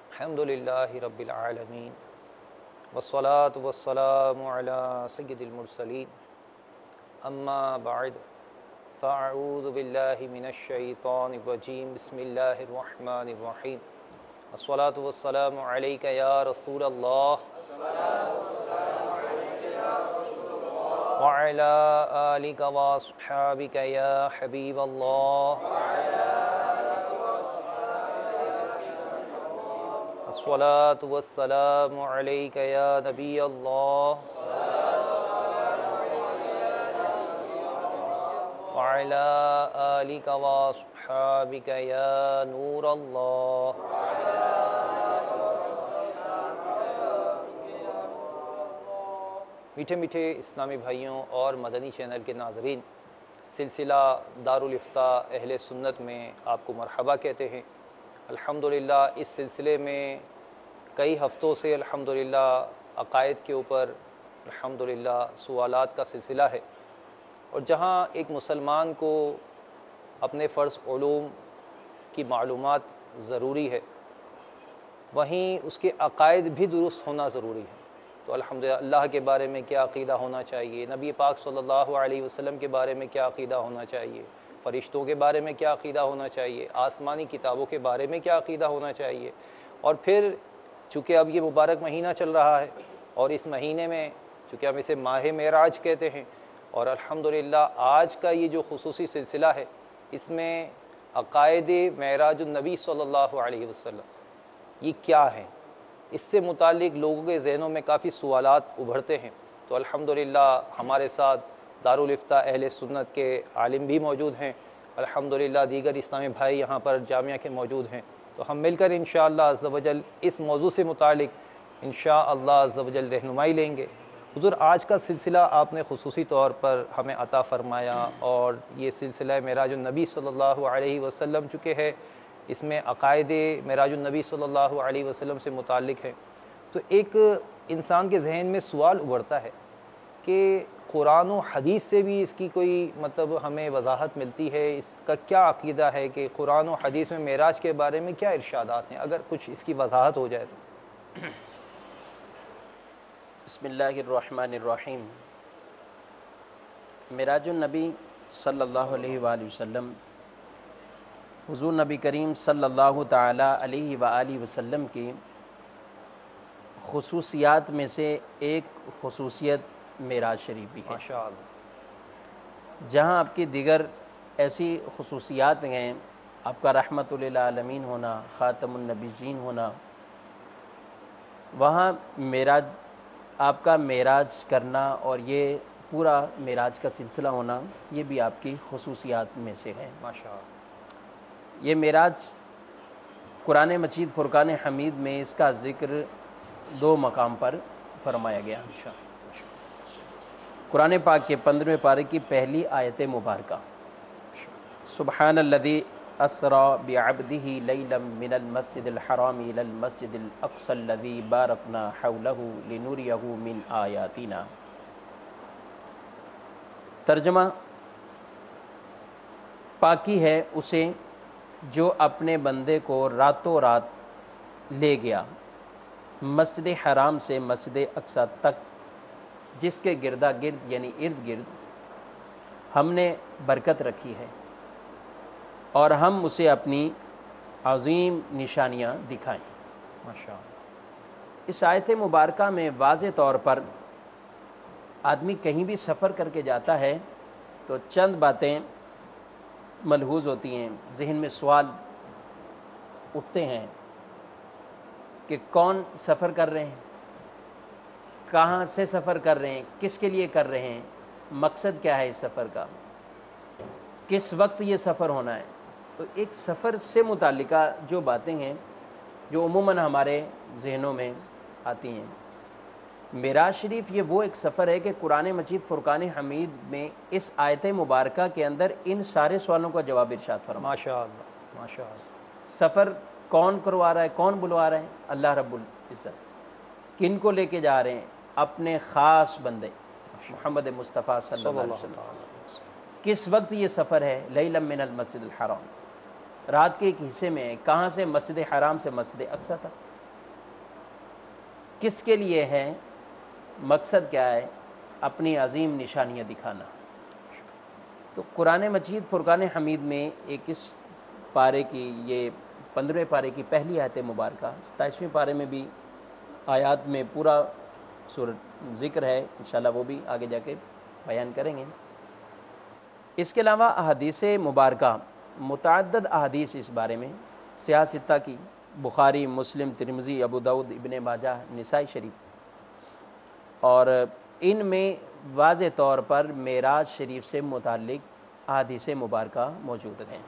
الحمدللہ رب العالمین والصلاة والسلام علی سید المرسلین اما بعد فاعوذ باللہ من الشیطان الرجیم بسم اللہ الرحمن الرحیم الصلاة والسلام علیک یا رسول اللہ وعلی آلک واصحابک یا حبیب اللہ الصلاة والسلام علیک یا نبی اللہ وعلی آلک واصحابک یا نور اللہ۔ میٹھے میٹھے اسلامی بھائیوں اور مدنی چینل کے ناظرین، سلسلہ دارالافتاء اہل سنت میں آپ کو مرحبا کہتے ہیں۔ الحمدللہ اس سلسلے میں کئی ہفتوں سے الحمدللہ عقائد کے اوپر الحمدللہ سوالات کا سلسلہ ہے، اور جہاں ایک مسلمان کو اپنے فرض علوم کی معلومات ضروری ہے، وہیں اس کے عقائد بھی درست ہونا ضروری ہے۔ تو الحمدللہ اللہ کے بارے میں کیا عقیدہ ہونا چاہیے، نبی پاک صلی اللہ علیہ وسلم کے بارے میں کیا عقیدہ ہونا چاہیے، فرشتوں کے بارے میں کیا عقیدہ ہونا چاہیے، آسمانی کتابوں کے بارے میں کیا عقیدہ ہونا چاہیے، اور پھر چونکہ اب یہ مبارک مہینہ چل رہا ہے، اور اس مہینے میں چونکہ ہم اسے ماہ معراج کہتے ہیں، اور الحمدللہ آج کا یہ جو خصوصی سلسلہ ہے اس میں عقائد معراج النبی صلی اللہ علیہ وسلم یہ کیا ہیں، اس سے متعلق لوگوں کے ذہنوں میں کافی سوالات ابھرتے ہیں۔ تو الحمدللہ ہمارے ساتھ دارالافتاء اہل سنت کے عالم بھی موجود ہیں، الحمدللہ دیگر اسلامی بھائی یہاں پر جامعہ کے موجود ہیں، تو ہم مل کر انشاءاللہ عز و جل اس موضوع سے متعلق انشاءاللہ عز و جل رہنمائی لیں گے۔ حضور آج کا سلسلہ آپ نے خصوصی طور پر ہمیں عطا فرمایا، اور یہ سلسلہ معراج النبی صلی اللہ علیہ وسلم چکے ہے، اس میں عقائد معراج النبی صلی اللہ علیہ وسلم سے متعلق ہے۔ تو ایک انسان کے ذہن میں سوال ابھرتا ہے کہ قرآن و حدیث سے بھی اس کی کوئی مطلب ہمیں وضاحت ملتی ہے، اس کا کیا عقیدہ ہے کہ قرآن و حدیث میں معراج کے بارے میں کیا ارشادات ہیں، اگر کچھ اس کی وضاحت ہو جائے تو۔ بسم اللہ الرحمن الرحیم۔ معراج النبی صلی اللہ علیہ وآلہ وسلم حضور نبی کریم صلی اللہ تعالی علیہ وآلہ وسلم کی خصوصیات میں سے ایک خصوصیت معراج شریف بھی ہے، ماشاءاللہ۔ جہاں آپ کی دیگر ایسی خصوصیات ہیں، آپ کا رحمت للعالمین ہونا، خاتم النبیین ہونا، وہاں معراج آپ کا معراج کرنا اور یہ پورا معراج کا سلسلہ ہونا یہ بھی آپ کی خصوصیات میں سے ہے۔ ماشاءاللہ۔ یہ معراج قرآن مجید فرقان حمید میں اس کا ذکر دو مقام پر فرمایا گیا۔ قرآن پاک کے 15ویں پارے کی پہلی آیت مبارکہ، سبحان الذی اسری بعبدہ لیلا من المسجد الحرام الی المسجد الاقصی الذی بارکنا حولہ لنریہ من آیاتنا۔ ترجمہ: پاکی ہے اسے جو اپنے بندے کو راتوں رات لے گیا مسجد حرام سے مسجد اقصی تک، جس کے گردا گرد یعنی ارد گرد ہم نے برکت رکھی ہے، اور ہم اسے اپنی عظیم نشانیاں دکھائیں۔ ماشاءاللہ۔ اس آیت مبارکہ میں واضح طور پر آدمی کہیں بھی سفر کر کے جاتا ہے تو چند باتیں ملحوظ ہوتی ہیں، ذہن میں سوال اٹھتے ہیں کہ کون سفر کر رہے ہیں، کہاں سے سفر کر رہے ہیں، کس کے لیے کر رہے ہیں، مقصد کیا ہے اس سفر کا، کس وقت یہ سفر ہونا ہے۔ تو ایک سفر سے متعلقہ جو باتیں ہیں جو عموماً ہمارے ذہنوں میں آتی ہیں، معراج شریف یہ وہ ایک سفر ہے کہ قرآن مجید فرقان حمید میں اس آیت مبارکہ کے اندر ان سارے سوالوں کا جواب ارشاد فرمایا۔ ماشاءاللہ ماشاءاللہ۔ سفر کون کروا رہا ہے، کون بلوا رہے ہیں؟ اللہ رب العزت۔ کن کو لے کے جا رہے ہیں؟ اپنے خاص بندے محمد مصطفیٰ صلی اللہ علیہ وسلم۔ کس وقت یہ سفر ہے؟ لیلا من المسجد الحرام، رات کے ایک حصے میں ہے، کہاں سے؟ مسجد حرام سے مسجد اقصی تک۔ کس کے لیے ہے؟ مقصد کیا ہے؟ اپنی عظیم نشانیاں دکھانا۔ تو قرآن مجید فرقان حمید میں ایک اس پارے کی، یہ 15ویں پارے کی پہلی آیت مبارکہ، 27ویں پارے میں بھی آیات میں پورا سورۃ ذکر ہے، انشاءاللہ وہ بھی آگے جا کے بیان کریں گے۔ اس کے علاوہ احادیث مبارکہ، متعدد احادیث اس بارے میں، سیاہ ستہ کی، بخاری، مسلم، ترمذی، ابو داؤد، ابن ماجہ، نسائی شریف، اور ان میں واضح طور پر معراج شریف سے متعلق احادیث مبارکہ موجود ہیں۔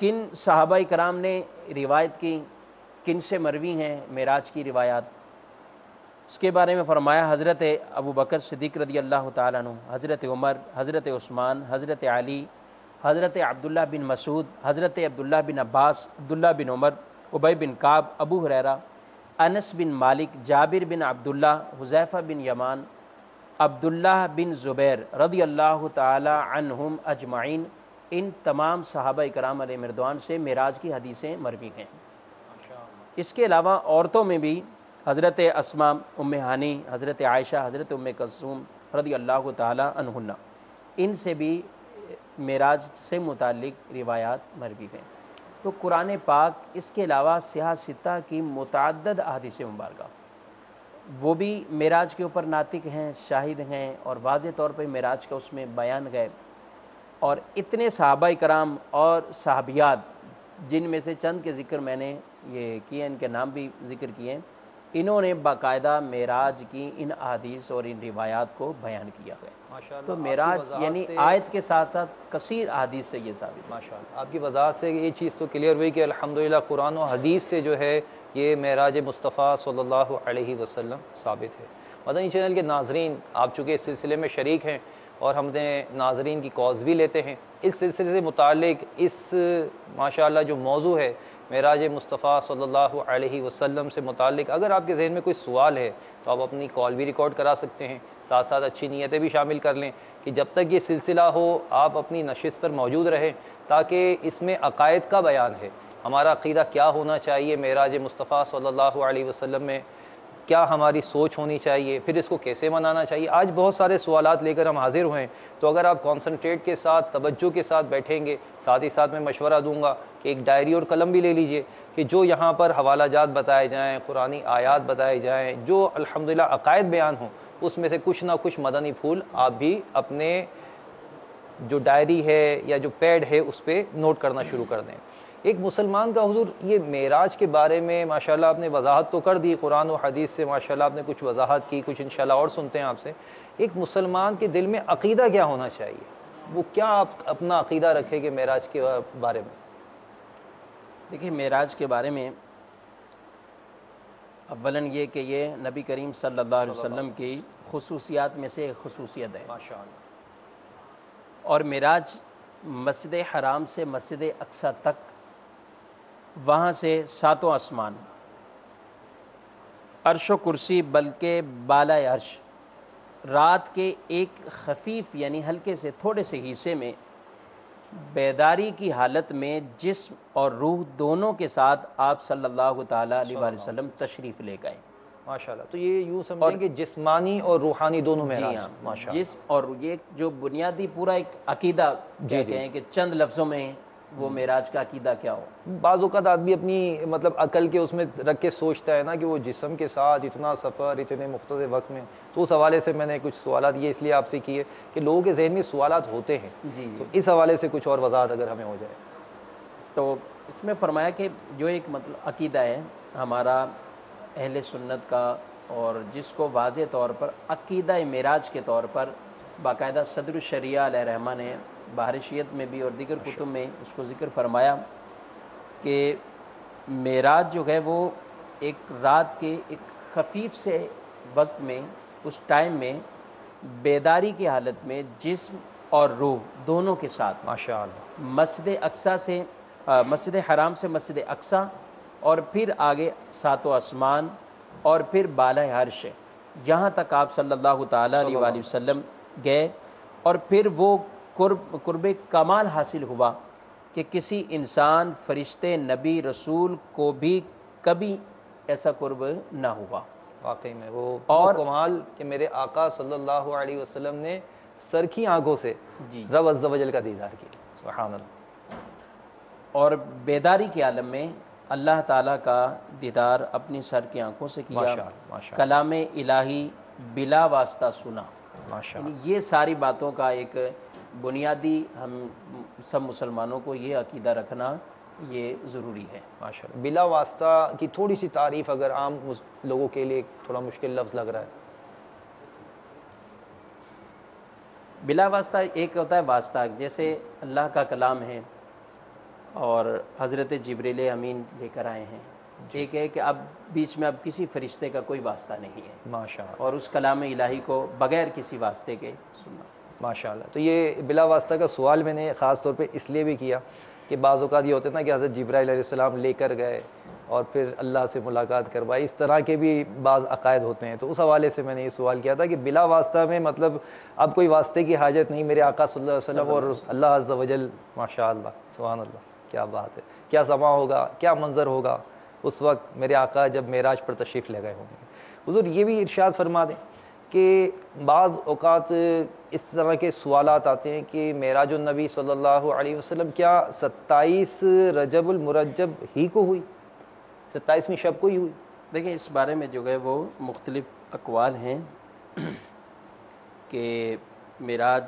کن صحابہ کرام نے روایت کی، کن سے مروی ہیں معراج کی روایات، اس کے بارے میں فرمایا حضرت ابو بکر صدیق رضی اللہ تعالیٰ عنہ، حضرت عمر، حضرت عثمان، حضرت علی، حضرت عبداللہ بن مسعود، حضرت عبداللہ بن عباس، عبداللہ بن عمر، ابی بن کعب، ابو ہریرہ، انس بن مالک، جابر بن عبداللہ، حذیفہ بن یمان، عبداللہ بن زبیر رضی اللہ تعالی عنہم اجمعین، ان تمام صحابہ کرام علیہ رضوان سے معراج کی حدیثیں مروی ہیں۔ اس کے علاوہ عورتوں میں بھی حضرت اسماء، ام ہانی، حضرت عائشہ، حضرت ام کلثوم رضی اللہ تعالی عنہن، ان سے بھی معراج سے متعلق روایات مروی ہیں۔ تو قرآن پاک اس کے علاوہ سیاہ ستہ کی متعدد احادیث مبارکہ وہ بھی معراج کے اوپر ناطق ہیں، شاہد ہیں، اور واضح طور پہ معراج کا اس میں بیان گئے۔ اور اتنے صحابہ کرام اور صحابیات، جن میں سے چند کے ذکر میں نے یہ کیے، ان کے نام بھی ذکر کیے، انہوں نے باقاعدہ معراج کی ان احادیث اور ان روایات کو بیان کیا ہے۔ تو معراج یعنی آیت کے ساتھ ساتھ کثیر احادیث سے یہ ثابت ہے۔ ماشاءاللہ، آپ کی وضاحت سے یہ چیز تو کلیئر ہوئی کہ الحمدللہ قرآن و حدیث سے جو ہے یہ معراج مصطفیٰ صلی اللہ علیہ وسلم ثابت ہے۔ مدنی چینل کے ناظرین، آپ چونکہ اس سلسلے میں شریک ہیں اور ہم نے ناظرین کی کالز بھی لیتے ہیں، اس سلسلے سے متعلق اس ماشاءاللہ جو موضوع ہے معراج مصطفیٰ صلی اللہ علیہ وسلم سے متعلق، اگر آپ کے ذہن میں کوئی سوال ہے تو آپ اپنی کال بھی ریکارڈ کرا سکتے ہیں، ساتھ ساتھ اچھی نیتیں بھی شامل کر لیں کہ جب تک یہ سلسلہ ہو آپ اپنی نشست پر موجود رہیں، تاکہ اس میں عقائد کا بیان ہے، ہمارا عقیدہ کیا ہونا چاہیے معراج مصطفیٰ صلی اللہ علیہ وسلم میں، کیا ہماری سوچ ہونی چاہیے، پھر اس کو کیسے منانا چاہیے۔ آج بہت سارے سوالات لے کر ہم حاضر ہوئے ہیں، تو اگر آپ کانسنٹریٹ کے ساتھ، توجہ کے ساتھ بیٹھیں گے، ساتھ ہی ساتھ میں مشورہ دوں گا کہ ایک ڈائری اور قلم بھی لے لیجئے کہ جو یہاں پر حوالہ جات بتائے جائیں، قرآنی آیات بتائے جائیں، جو الحمدللہ عقائد بیان ہوں، اس میں سے کچھ نہ کچھ مدنی پھول آپ بھی اپنے جو ڈائری ہے یا جو پیڈ ہے اس پہ نوٹ کرنا شروع کر دیں۔ ایک مسلمان کا حضور یہ معراج کے بارے میں ماشاءاللہ آپ نے وضاحت تو کر دی، قرآن و حدیث سے ماشاءاللہ آپ نے کچھ وضاحت کی، کچھ انشاءاللہ اور سنتے ہیں آپ سے۔ ایک مسلمان کے دل میں عقیدہ کیا ہونا چاہیے؟ وہ کیا آپ اپنا عقیدہ رکھے کہ معراج کے بارے میں؟ دیکھیے معراج کے بارے میں اولاً یہ کہ یہ نبی کریم صلی اللہ علیہ وسلم کی خصوصیات میں سے ایک خصوصیت ہے، ماشاءاللہ، اور معراج مسجد حرام سے مسجد اقصی تک، وہاں سے ساتوں آسمان، عرش و کرسی، بلکہ بالائے عرش، رات کے ایک خفیف یعنی ہلکے سے تھوڑے سے حصے میں بیداری کی حالت میں جسم اور روح دونوں کے ساتھ آپ صلی اللہ تعالیٰ علیہ وآلہ وسلم تشریف لے گئے۔ ماشاءاللہ، تو یہ یوں سمجھیں کہ جسمانی اور روحانی دونوں معراج۔ جی ہاں، ماشاءاللہ، جسم اور یہ جو بنیادی پورا ایک عقیدہ کہتے ہیں کہ چند لفظوں میں وہ معراج کا عقیدہ کیا ہو۔ بعض اوقات آدمی اپنی مطلب عقل کے اس میں رکھ کے سوچتا ہے نا کہ وہ جسم کے ساتھ اتنا سفر اتنے مختصر وقت میں، تو اس حوالے سے میں نے کچھ سوالات یہ اس لیے آپ سے کیے کہ لوگوں کے ذہن میں سوالات ہوتے ہیں، جی، تو اس حوالے سے کچھ اور وضاحت اگر ہمیں ہو جائے۔ تو اس میں فرمایا کہ جو ایک مطلب عقیدہ ہے ہمارا اہل سنت کا، اور جس کو واضح طور پر عقیدہ معراج کے طور پر باقاعدہ صدر الشریعہ علیہ رحمہ نے بحر شیعت میں بھی اور دیگر کتب میں اس کو ذکر فرمایا کہ معراج جو ہے وہ ایک رات کے ایک خفیف سے وقت میں، اس ٹائم میں بیداری کی حالت میں جسم اور روح دونوں کے ساتھ ماشاءاللہ، مسجد اقصی سے مسجد حرام سے مسجد اقصی، اور پھر آگے ساتوں آسمان، اور پھر بالائے عرش، یہاں تک آپ صلی اللہ تعالیٰ علیہ وآلہ وسلم گئے، اور پھر وہ قرب کمال حاصل ہوا کہ کسی انسان، فرشتے، نبی، رسول کو بھی کبھی ایسا قرب نہ ہوا۔ واقعی میں وہ اور کمال کہ میرے آقا صلی اللہ علیہ وسلم نے سر کی آنکھوں سے جی رب عز و جل کا دیدار کیا، سبحان اللہ۔ اور بیداری کے عالم میں اللہ تعالیٰ کا دیدار اپنی سر کی آنکھوں سے کیا، ماشاء اللہ، ماشاء اللہ، کلام الہی بلا واسطہ سنا۔ ماشاء یعنی اللہ، یہ ساری باتوں کا ایک بنیادی ہم سب مسلمانوں کو یہ عقیدہ رکھنا یہ ضروری ہے۔ ماشاء اللہ۔ بلا واسطہ کی تھوڑی سی تعریف اگر عام لوگوں کے لیے تھوڑا مشکل لفظ لگ رہا ہے۔ بلا واسطہ ایک ہوتا ہے واسطہ، جیسے اللہ کا کلام ہے اور حضرت جبریل امین لے کر آئے ہیں، ایک ہے کہ اب بیچ میں اب کسی فرشتے کا کوئی واسطہ نہیں ہے، ماشاء اللہ، اور اس کلام الہی کو بغیر کسی واسطے کے سننا۔ ماشاء اللہ۔ تو یہ بلا واسطہ کا سوال میں نے خاص طور پہ اس لیے بھی کیا کہ بعض اوقات یہ ہوتے نا کہ حضرت جبرائیل علیہ السلام لے کر گئے اور پھر اللہ سے ملاقات کروائی، اس طرح کے بھی بعض عقائد ہوتے ہیں، تو اس حوالے سے میں نے یہ سوال کیا تھا کہ بلا واسطہ میں مطلب اب کوئی واسطے کی حاجت نہیں، میرے آقا صلی اللہ علیہ وسلم اور اللہ عز و جل، ماشاء اللہ، سبحان اللہ، کیا بات ہے، کیا سما ہوگا، کیا منظر ہوگا اس وقت میرے آقا جب معراج پر تشریف لے گئے ہوں گے۔ حضور یہ بھی ارشاد فرما دیں کہ بعض اوقات اس طرح کے سوالات آتے ہیں کہ معراج النبی صلی اللہ علیہ وسلم کیا 27 رجب المرجب ہی کو ہوئی، 27ویں شب کو ہی ہوئی؟ دیکھیں اس بارے میں جو ہے وہ مختلف اقوال ہیں کہ معراج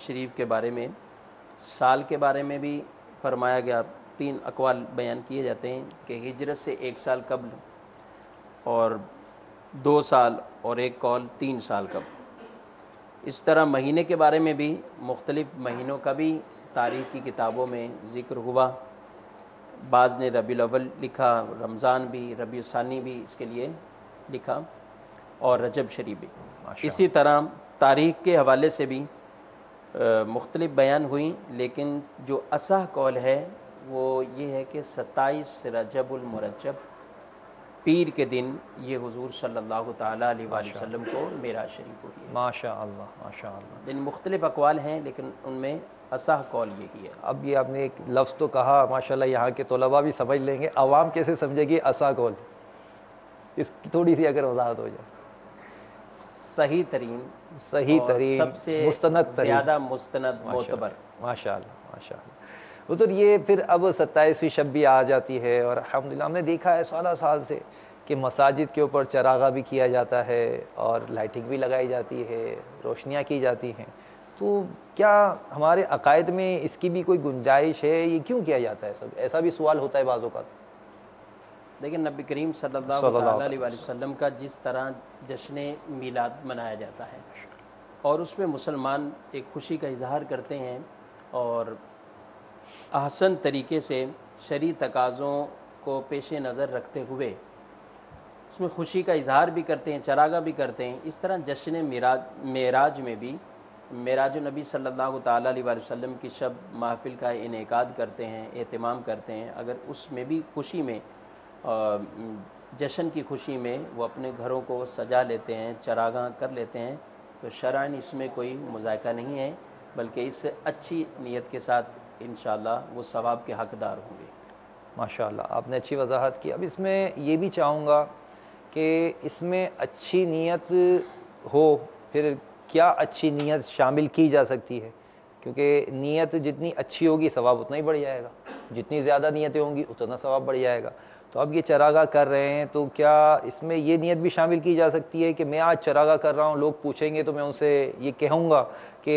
شریف کے بارے میں، سال کے بارے میں بھی فرمایا گیا، 3 اقوال بیان کیے جاتے ہیں کہ ہجرت سے 1 سال قبل اور 2 سال، اور ایک قول 3 سال قبل۔ اس طرح مہینے کے بارے میں بھی مختلف مہینوں کا بھی تاریخ کی کتابوں میں ذکر ہوا، بعض نے ربیع الاول لکھا، رمضان بھی، ربیع الثانی بھی اس کے لیے لکھا، اور رجب شریف بھی۔ ماشاء اسی طرح تاریخ کے حوالے سے بھی مختلف بیان ہوئیں، لیکن جو اصح قول ہے وہ یہ ہے کہ 27 رجب المرجب پیر کے دن یہ حضور صلی اللہ تعالیٰ علیہ وآلہ وسلم کو معراج شریف ہوئی ہے۔ ماشاء اللہ، ماشاء اللہ۔ یعنی مختلف اقوال ہیں لیکن ان میں اصح قول یہی ہے۔ اب یہ آپ نے ایک لفظ تو کہا، ماشاءاللہ یہاں کے طلباء بھی سمجھ لیں گے، عوام کیسے سمجھے گی اصح قول؟ اس کی تھوڑی سی اگر وضاحت ہو جائے۔ صحیح ترین، صحیح اور ترین، سب سے مستند ترین، زیادہ مستند معتبر۔ ماشاء اللہ، ماشاء اللہ۔ حضور یہ پھر اب 27ویں شب بھی آ جاتی ہے، اور الحمدللہ ہم نے دیکھا ہے سالہ سال سے کہ مساجد کے اوپر چراغا بھی کیا جاتا ہے اور لائٹنگ بھی لگائی جاتی ہے، روشنیاں کی جاتی ہیں، تو کیا ہمارے عقائد میں اس کی بھی کوئی گنجائش ہے؟ یہ کیوں کیا جاتا ہے؟ سب ایسا بھی سوال ہوتا ہے بعض اوقات۔ لیکن نبی کریم صلی اللہ تعالیٰ علیہ وآلہ وسلم کا جس طرح جشن میلاد منایا جاتا ہے اور اس میں مسلمان ایک خوشی کا اظہار کرتے ہیں اور احسن طریقے سے شرعی تقاضوں کو پیش نظر رکھتے ہوئے اس میں خوشی کا اظہار بھی کرتے ہیں، چراغا بھی کرتے ہیں، اس طرح جشن معراج میں بھی معراج النبی صلی اللہ تعالیٰ علیہ وآلہ وسلم کی شب محفل کا انعقاد کرتے ہیں، اہتمام کرتے ہیں۔ اگر اس میں بھی خوشی میں، جشن کی خوشی میں وہ اپنے گھروں کو سجا لیتے ہیں، چراغاں کر لیتے ہیں، تو شرعاً اس میں کوئی مذائقہ نہیں ہے، بلکہ اس سے اچھی نیت کے ساتھ انشاءاللہ وہ ثواب کے حقدار ہوں گے۔ ماشاءاللہ آپ نے اچھی وضاحت کی۔ اب اس میں یہ بھی چاہوں گا کہ اس میں اچھی نیت ہو، پھر کیا اچھی نیت شامل کی جا سکتی ہے؟ کیونکہ نیت جتنی اچھی ہوگی ثواب اتنا ہی بڑھ جائے گا، جتنی زیادہ نیتیں ہوں گی اتنا ثواب بڑھ جائے گا۔ تو اب یہ چراغا کر رہے ہیں تو کیا اس میں یہ نیت بھی شامل کی جا سکتی ہے کہ میں آج چراغا کر رہا ہوں، لوگ پوچھیں گے تو میں ان سے یہ کہوں گا کہ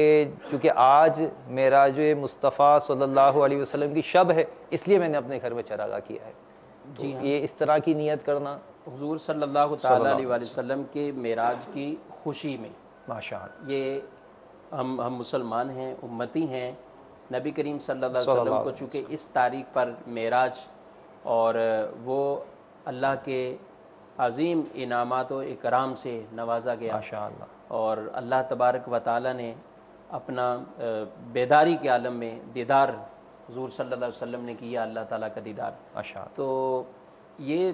کیونکہ آج معراج مصطفیٰ صلی اللہ علیہ وسلم کی شب ہے اس لیے میں نے اپنے گھر میں چراغا کیا ہے، تو جی ہاں، یہ اس طرح کی نیت کرنا حضور صلی اللہ تعالیٰ علیہ وآلہ وسلم کے معراج کی خوشی میں، ماشاء اللہ، یہ ہم مسلمان ہیں، امتی ہیں، نبی کریم صلی اللہ علیہ وسلم کو چونکہ اس تاریخ پر معراج اور وہ اللہ کے عظیم انعامات و اکرام سے نوازا گیا، ماشاء اللہ، اور اللہ تبارک و تعالیٰ نے اپنا بیداری کے عالم میں دیدار حضور صلی اللہ علیہ وسلم نے کیا، اللہ تعالیٰ کا دیدار، ماشاء اللہ، تو یہ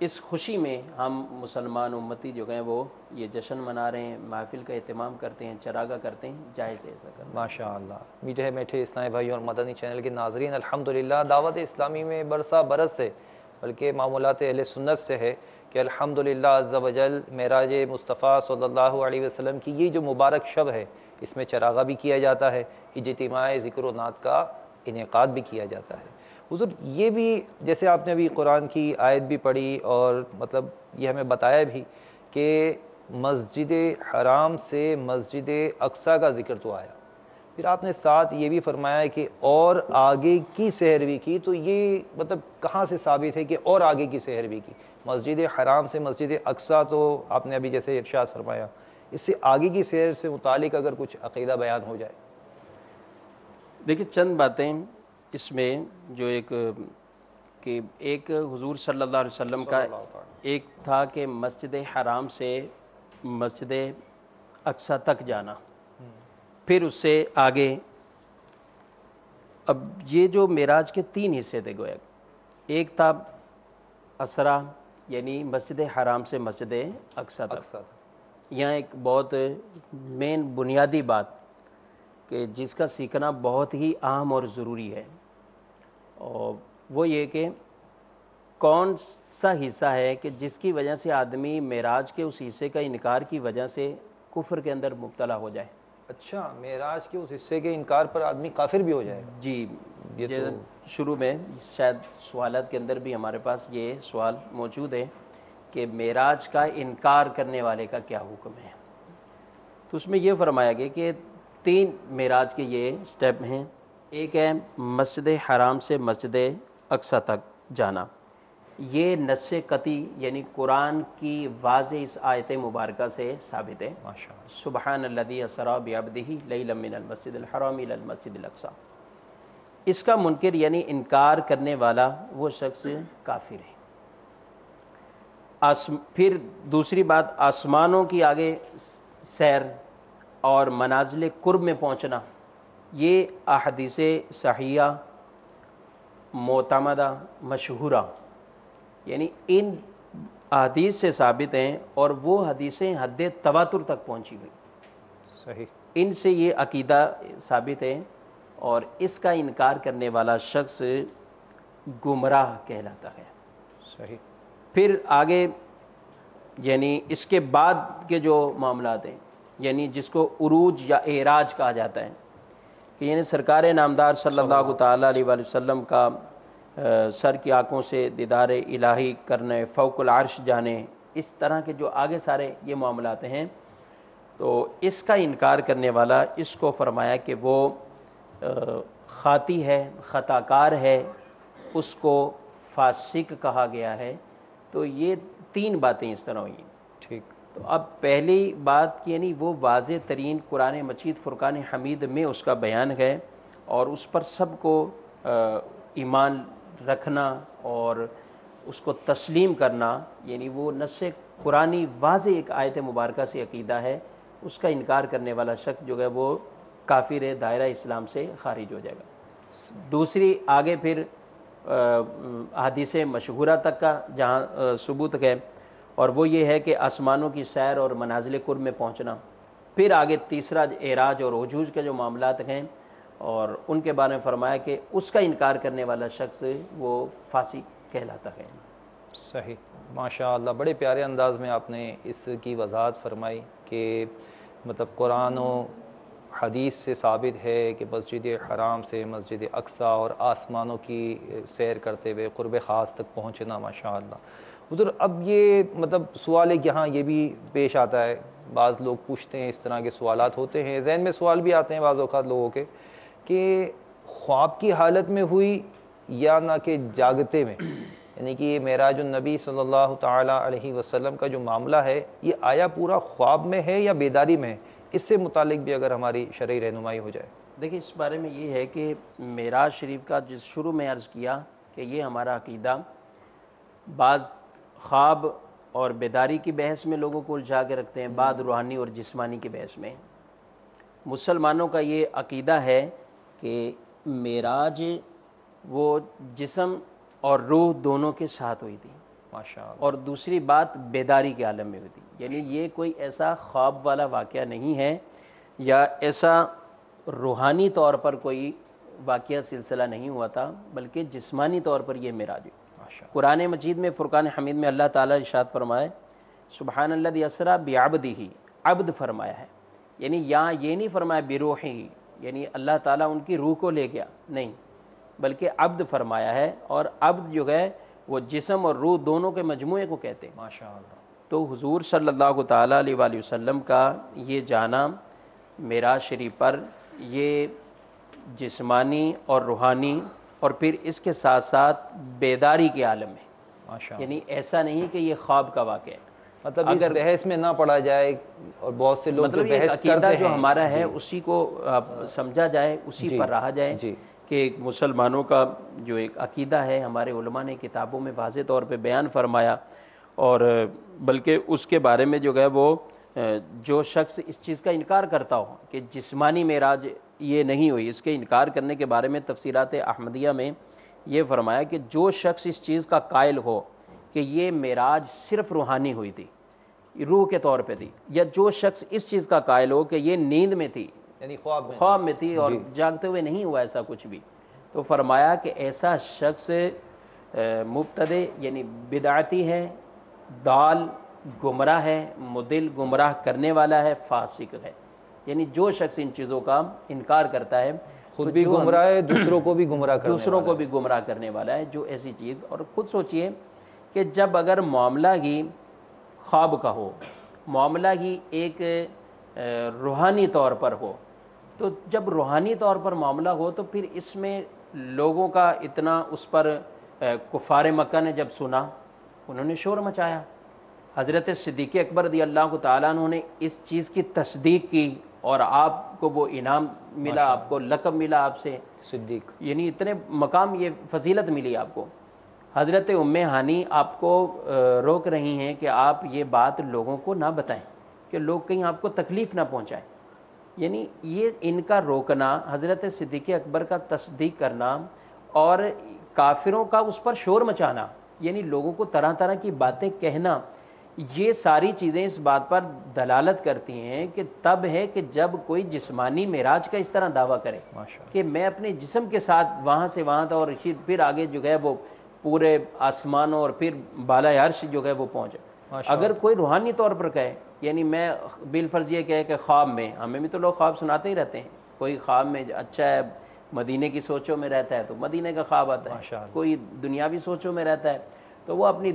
اس خوشی میں ہم مسلمان امتی جو ہیں وہ یہ جشن منا رہے ہیں، محفل کا اہتمام کرتے ہیں، چراغاں کرتے ہیں، جائز ہے ایسا کرنا۔ ماشاء اللہ۔ میٹھے میٹھے اسلامی بھائیوں اور مدنی چینل کے ناظرین، الحمدللہ دعوت اسلامی میں برسا برس سے، بلکہ معمولات اہل سنت سے ہے کہ الحمدللہ عز و جل معراج مصطفیٰ صلی اللہ علیہ وسلم کی یہ جو مبارک شب ہے، اس میں چراغاں بھی کیا جاتا ہے، اجتماع ذکر و نعت کا انعقاد بھی کیا جاتا ہے۔ حضور یہ بھی جیسے آپ نے ابھی قرآن کی آیت بھی پڑھی اور مطلب یہ ہمیں بتایا بھی کہ مسجد حرام سے مسجد اقصیٰ کا ذکر تو آیا، پھر آپ نے ساتھ یہ بھی فرمایا کہ اور آگے کی سحر بھی کی، تو یہ مطلب کہاں سے ثابت ہے کہ اور آگے کی سحر بھی کی؟ مسجد حرام سے مسجد اقصیٰ تو آپ نے ابھی جیسے ارشاد فرمایا، اس سے آگے کی سحر سے متعلق اگر کچھ عقیدہ بیان ہو جائے۔ دیکھیے چند باتیں اس میں جو کہ ایک حضور صلی اللہ علیہ وسلم کا ایک تھا کہ مسجد حرام سے مسجد اقصیٰ تک جانا، پھر اس سے آگے اب یہ جو معراج کے 3 حصے تھے گویا، ایک تھا اسرا یعنی مسجد حرام سے مسجد اقصیٰ تک۔ یہاں ایک بہت مین بنیادی بات کہ جس کا سیکھنا بہت ہی اہم اور ضروری ہے، اور وہ یہ کہ کون سا حصہ ہے کہ جس کی وجہ سے آدمی معراج کے اس حصے کا انکار کی وجہ سے کفر کے اندر مبتلا ہو جائے۔ اچھا، معراج کے اس حصے کے انکار پر آدمی کافر بھی ہو جائے گا؟ جی، یہ یہ تو شروع میں شاید سوالات کے اندر بھی ہمارے پاس یہ سوال موجود ہے کہ معراج کا انکار کرنے والے کا کیا حکم ہے، تو اس میں یہ فرمایا گیا کہ 3 معراج کے یہ سٹیپ ہیں۔ ایک ہے مسجد حرام سے مسجد اقصیٰ تک جانا، یہ نص قطعی یعنی قرآن کی واضح اس آیت مبارکہ سے ثابت ہے، ماشاءاللہ۔ سبحان الذی اسری بعبدہ لیلا من المسجد الحرام الی المسجد الاقصیٰ۔ اس کا منکر یعنی انکار کرنے والا وہ شخص کافر ہے۔ پھر دوسری بات، آسمانوں کی آگے سیر اور منازل قرب میں پہنچنا، یہ احادیث صحیحہ معتمدہ مشہورہ یعنی ان احادیث سے ثابت ہیں، اور وہ حدیثیں حد تواتر تک پہنچی ہوئی، صحیح۔ ان سے یہ عقیدہ ثابت ہے، اور اس کا انکار کرنے والا شخص گمراہ کہلاتا ہے۔ صحیح۔ پھر آگے یعنی اس کے بعد کے جو معاملات ہیں، یعنی جس کو عروج یا اعراج کہا جاتا ہے، کہ یعنی سرکار نامدار صلی اللہ تعالیٰ علیہ وآلہ وسلم کا سر کی آنکھوں سے دیدار الہی کرنے، فوق العرش جانے، اس طرح کے جو آگے سارے یہ معاملات ہیں، تو اس کا انکار کرنے والا اس کو فرمایا کہ وہ خاطی ہے، خطا کار ہے، اس کو فاسق کہا گیا ہے۔ تو یہ 3 باتیں اس طرح ہوئی۔ ٹھیک۔ تو اب پہلی بات یعنی وہ واضح ترین قرآن مجید فرقان حمید میں اس کا بیان ہے، اور اس پر سب کو ایمان رکھنا اور اس کو تسلیم کرنا، یعنی وہ نص قرآنی واضح ایک آیت مبارکہ سے عقیدہ ہے، اس کا انکار کرنے والا شخص جو ہے وہ کافر ہے، دائرہ اسلام سے خارج ہو جائے گا۔ دوسری آگے پھر حدیث مشہورہ تک کا جہاں ثبوت ہے، اور وہ یہ ہے کہ آسمانوں کی سیر اور منازل قرب میں پہنچنا۔ پھر آگے تیسرا اعراج اور عروج کے جو معاملات ہیں، اور ان کے بارے میں فرمایا کہ اس کا انکار کرنے والا شخص وہ فاسق کہلاتا ہے۔ صحیح، ماشاءاللہ، بڑے پیارے انداز میں آپ نے اس کی وضاحت فرمائی کہ مطلب قرآن و حدیث سے ثابت ہے کہ مسجد حرام سے مسجد اقصیٰ اور آسمانوں کی سیر کرتے ہوئے قرب خاص تک پہنچنا، ماشاءاللہ۔ حضور اب یہ مطلب سوال ایک یہاں یہ بھی پیش آتا ہے، بعض لوگ پوچھتے ہیں، اس طرح کے سوالات ہوتے ہیں، ذہن میں سوال بھی آتے ہیں بعض اوقات لوگوں کے کہ خواب کی حالت میں ہوئی یا نہ کہ جاگتے میں، یعنی کہ یہ معراج النبی صلی اللہ تعالیٰ علیہ وسلم کا جو معاملہ ہے، یہ آیا پورا خواب میں ہے یا بیداری میں ہے؟ اس سے متعلق بھی اگر ہماری شرعی رہنمائی ہو جائے۔ دیکھیں اس بارے میں یہ ہے کہ معراج شریف کا جس شروع میں عرض کیا کہ یہ ہمارا عقیدہ بعض خواب اور بیداری کی بحث میں لوگوں کو الجھا کے رکھتے ہیں، بعض روحانی اور جسمانی کی بحث میں۔ مسلمانوں کا یہ عقیدہ ہے کہ معراج وہ جسم اور روح دونوں کے ساتھ ہوئی تھی، ماشاءاللہ۔ اور دوسری بات بیداری کے عالم میں ہوئی تھی، یعنی یہ کوئی ایسا خواب والا واقعہ نہیں ہے یا ایسا روحانی طور پر کوئی واقعہ سلسلہ نہیں ہوا تھا، بلکہ جسمانی طور پر یہ معراج ہے۔ قرآن مجید میں فرقان حمید میں اللہ تعالیٰ ارشاد فرمائے سبحان الذی اسریٰ بعبدہ، عبد فرمایا ہے، یعنی یہاں یہ نہیں فرمایا بروحہ، یعنی اللہ تعالیٰ ان کی روح کو لے گیا، نہیں، بلکہ عبد فرمایا ہے، اور عبد جو ہے وہ جسم اور روح دونوں کے مجموعے کو کہتے ہیں۔ ماشاءاللہ۔ تو حضور صلی اللہ تعالیٰ علیہ وآلہ وسلم کا یہ جانا معراج شریف پر، یہ جسمانی اور روحانی اور پھر اس کے ساتھ ساتھ بیداری کے عالم میں، ماشاءاللہ، یعنی ایسا نہیں کہ یہ خواب کا واقعہ ہے۔ مطلب اس بحث میں نہ پڑا جائے، اور بہت سے لوگ جو مطلب یہ بحث عقیدہ کرتے جو ہیں ہمارا ہے اسی کو سمجھا جائے، اسی پر رہا جائے، جی، کہ ایک مسلمانوں کا جو ایک عقیدہ ہے ہمارے علماء نے کتابوں میں واضح طور پہ بیان فرمایا، اور بلکہ اس کے بارے میں جو ہے وہ جو شخص اس چیز کا انکار کرتا ہو کہ جسمانی معراج یہ نہیں ہوئی، اس کے انکار کرنے کے بارے میں تفسیرات احمدیہ میں یہ فرمایا کہ جو شخص اس چیز کا قائل ہو کہ یہ معراج صرف روحانی ہوئی تھی، روح کے طور پہ تھی، یا جو شخص اس چیز کا قائل ہو کہ یہ نیند میں تھی، یعنی خواب میں تھی اور جاگتے ہوئے نہیں ہوا ایسا کچھ بھی، تو فرمایا کہ ایسا شخص مبتدع یعنی بدعتی ہے، ضال گمراہ ہے، مضل گمراہ کرنے والا ہے، فاسق ہے، یعنی جو شخص ان چیزوں کا انکار کرتا ہے خود بھی گمراہ ہے، دوسروں کو بھی گمراہ کرنے دوسروں کو بھی گمراہ کرنے والا ہے، جو ایسی چیز۔ اور خود سوچئے کہ جب اگر معاملہ ہی خواب کا ہو، معاملہ ہی ایک روحانی طور پر ہو، تو جب روحانی طور پر معاملہ ہو تو پھر اس میں لوگوں کا اتنا اس پر کفار مکہ نے جب سنا انہوں نے شور مچایا، حضرت صدیق اکبر رضی اللہ تعالیٰ عنہ نے اس چیز کی تصدیق کی، اور آپ کو وہ انعام ملا، آپ کو لقب ملا آپ سے صدیق، یعنی اتنے مقام، یہ فضیلت ملی آپ کو۔ حضرت ام ہانی آپ کو روک رہی ہیں کہ آپ یہ بات لوگوں کو نہ بتائیں کہ لوگ کہیں آپ کو تکلیف نہ پہنچائیں، یعنی یہ ان کا روکنا، حضرت صدیق اکبر کا تصدیق کرنا اور کافروں کا اس پر شور مچانا، یعنی لوگوں کو طرح طرح کی باتیں کہنا، یہ ساری چیزیں اس بات پر دلالت کرتی ہیں کہ تب ہے کہ جب کوئی جسمانی معراج کا اس طرح دعویٰ کرے کہ میں اپنے جسم کے ساتھ وہاں سے وہاں تھا، اور پھر آگے جو ہے وہ پورے آسمانوں اور پھر بالائے عرش جو ہے وہ پہنچے۔ اگر کوئی روحانی طور پر کہے، یعنی میں بالفرض یہ کہے کہ خواب میں، ہمیں بھی تو لوگ خواب سناتے ہی رہتے ہیں، کوئی خواب میں اچھا ہے مدینے کی سوچوں میں رہتا ہے تو مدینے کا خواب آتا ہے، کوئی دنیاوی سوچوں میں رہتا ہے تو وہ اپنی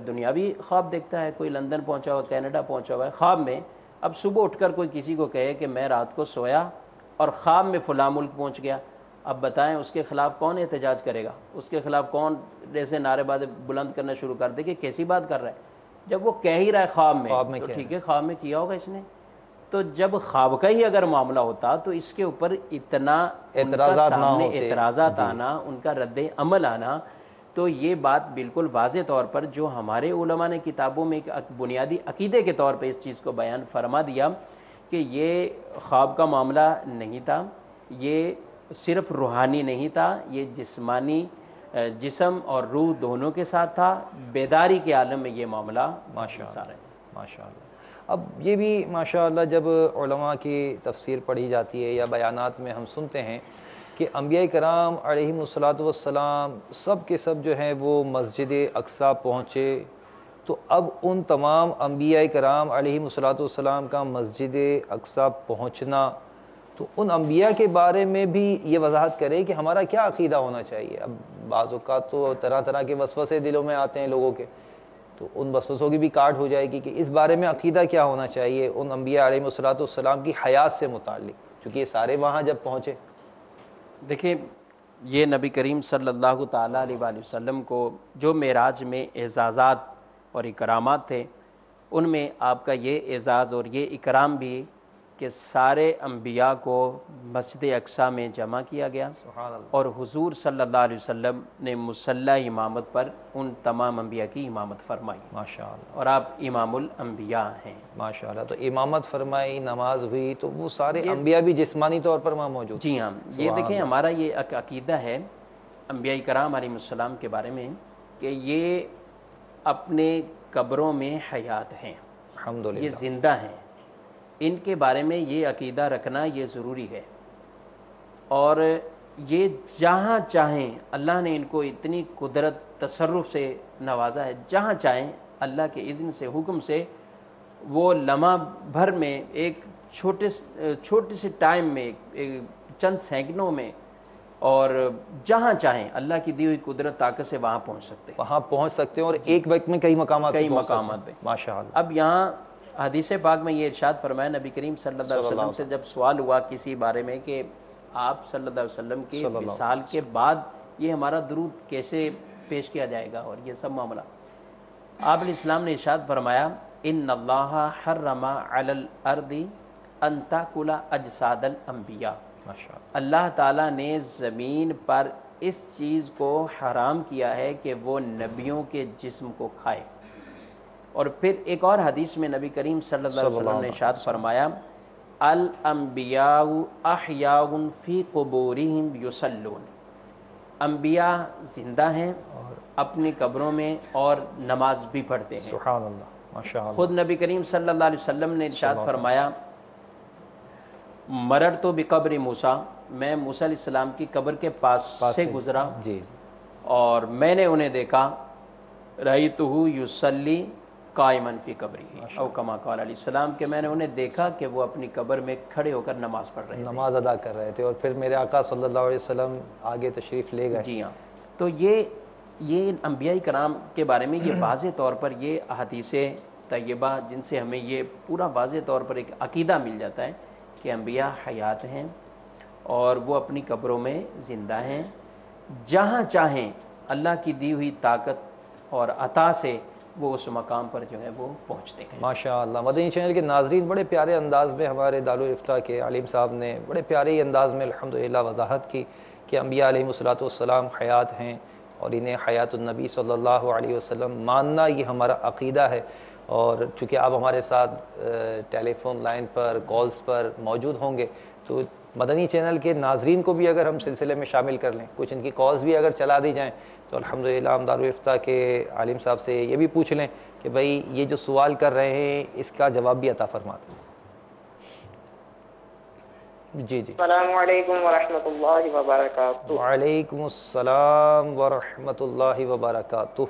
دنیاوی خواب دیکھتا ہے، کوئی لندن پہنچا ہوا، کینیڈا پہنچا ہوا ہے خواب میں۔ اب صبح اٹھ کر کوئی کسی کو کہے کہ میں رات کو سویا اور خواب میں فلاں ملک پہنچ گیا، اب بتائیں اس کے خلاف کون احتجاج کرے گا؟ اس کے خلاف کون ایسے نعرے بازی بلند کرنا شروع کر دے کہ کیسی بات کر رہا ہے؟ جب وہ کہہ ہی رہا ہے خواب میں تو ٹھیک ہے، خواب میں کیا ہوگا اس نے۔ تو جب خواب کا ہی اگر معاملہ ہوتا تو اس کے اوپر اتنا اعتراضات آنا، ان کا رد عمل آنا، تو یہ بات بالکل واضح طور پر جو ہمارے علماء نے کتابوں میں ایک بنیادی عقیدے کے طور پہ اس چیز کو بیان فرما دیا کہ یہ خواب کا معاملہ نہیں تھا، یہ صرف روحانی نہیں تھا، یہ جسمانی، جسم اور روح دونوں کے ساتھ تھا، بیداری کے عالم میں یہ معاملہ ماشاءاللہ۔ اب یہ بھی ماشاءاللہ جب علماء کی تفسیر پڑھی جاتی ہے یا بیانات میں ہم سنتے ہیں کہ انبیاء کرام علیہم الصلاۃ والسلام سب کے سب جو ہیں وہ مسجد اقصیٰ پہنچے، تو اب ان تمام انبیاء کرام علیہم الصلاۃ والسلام کا مسجد اقصیٰ پہنچنا، تو ان انبیاء کے بارے میں بھی یہ وضاحت کرے کہ ہمارا کیا عقیدہ ہونا چاہیے۔ اب بعض اوقات تو طرح طرح کے وسوسے دلوں میں آتے ہیں لوگوں کے، تو ان وسوسوں کی بھی کاٹ ہو جائے گی کہ اس بارے میں عقیدہ کیا ہونا چاہیے ان انبیاء علیہم الصلاۃ والسلام کی حیات سے متعلق، چونکہ یہ سارے وہاں جب پہنچے۔ دیکھیں، یہ نبی کریم صلی اللہ تعالیٰ علیہ وآلہ وسلم کو جو معراج میں اعزازات اور اکرامات تھے، ان میں آپ کا یہ اعزاز اور یہ اکرام بھی کہ سارے انبیاء کو مسجد اقصیٰ میں جمع کیا گیا، سبحان اللہ، اور حضور صلی اللہ علیہ وسلم نے مصلی امامت پر ان تمام انبیاء کی امامت فرمائی، ماشاءاللہ، اور آپ امام الانبیاء ہیں۔ ماشاءاللہ، تو امامت فرمائی، نماز ہوئی، تو وہ سارے انبیاء بھی جسمانی طور پر وہاں موجود جی ہاں، یہ دیکھیں ہمارا یہ عقیدہ ہے انبیاء کرام علیہ السلام کے بارے میں کہ یہ اپنے قبروں میں حیات ہیں، یہ الحمدللہ، زندہ ہیں، ان کے بارے میں یہ عقیدہ رکھنا یہ ضروری ہے۔ اور یہ جہاں چاہیں، اللہ نے ان کو اتنی قدرت تصرف سے نوازا ہے، جہاں چاہیں اللہ کے اذن سے، حکم سے، وہ لمحہ بھر میں ایک چھوٹے سے ٹائم میں، چند سیکنڈوں میں، اور جہاں چاہیں اللہ کی دی ہوئی قدرت طاقت سے وہاں پہنچ سکتے ہیں، وہاں پہنچ سکتے ہیں اور ایک وقت میں کئی مقامات کئی پہ پہنچ سکتے مقامات ہیں۔ پہ۔ ماشاء اللہ، اب یہاں حدیث پاک میں یہ ارشاد فرمایا نبی کریم صلی اللہ علیہ وسلم سے جب سوال ہوا کسی بارے میں کہ آپ صلی اللہ علیہ وسلم کے صلی اللہ وصال کے بعد یہ ہمارا درود کیسے پیش کیا جائے گا اور یہ سب معاملہ، آپ علیہ السلام نے ارشاد فرمایا ان اللہ حرم علی الارض ان تاکل اجساد الانبیاء، ماشاء اللہ، اللہ تعالیٰ نے زمین پر اس چیز کو حرام کیا ہے کہ وہ نبیوں کے جسم کو کھائے۔ اور پھر ایک اور حدیث میں نبی کریم صلی اللہ علیہ وسلم نے ارشاد فرمایا الانبیاء احیاء فی قبورہم یصلون، انبیاء زندہ ہیں اپنی قبروں میں اور نماز بھی پڑھتے ہیں۔ سبحان اللہ، ماشاء اللہ، خود نبی کریم صلی اللہ علیہ وسلم نے ارشاد فرمایا مررت بقبر موسیٰ، میں موسیٰ علیہ السلام کی قبر کے پاس سے گزرا جی، اور میں نے انہیں دیکھا رأیتہ یصلی قائما فی قبرہ او کما قال علیہ السلام، کہ میں نے انہیں دیکھا کہ وہ اپنی قبر میں کھڑے ہو کر نماز پڑھ رہے تھے، نماز ادا کر رہے تھے، اور پھر میرے آقا صلی اللہ علیہ وسلم آگے تشریف لے گئے۔ جی ہاں، تو یہ انبیاء کرام کے بارے میں یہ واضح طور پر یہ احادیث طیبہ جن سے ہمیں یہ پورا واضح طور پر ایک عقیدہ مل جاتا ہے کہ انبیاء حیات ہیں اور وہ اپنی قبروں میں زندہ ہیں، جہاں چاہیں اللہ کی دی ہوئی طاقت اور عطا سے وہ اس مقام پر جو ہے وہ پہنچتے ہیں۔ ماشاء اللہ، مدنی چینل کے ناظرین، بڑے پیارے انداز میں ہمارے دارالفتہ کے عالم صاحب نے بڑے پیارے ہی انداز میں الحمدللہ وضاحت کی کہ انبیاء علیہ الصلوۃ والسلام حیات ہیں اور انہیں حیات النبی صلی اللہ علیہ وسلم ماننا یہ ہمارا عقیدہ ہے۔ اور چونکہ آپ ہمارے ساتھ ٹیلی فون لائن پر کالز پر موجود ہوں گے تو مدنی چینل کے ناظرین کو بھی اگر ہم سلسلے میں شامل کر لیں، کچھ ان کی کالز بھی اگر چلا دی جائیں تو الحمدللہ ہم دارالفتہ کے عالم صاحب سے یہ بھی پوچھ لیں کہ بھائی یہ جو سوال کر رہے ہیں اس کا جواب بھی عطا فرما دیں۔ جی السلام علیکم ورحمۃ اللہ وبرکاتہ۔ وعلیکم السلام ورحمۃ اللہ وبرکاتہ۔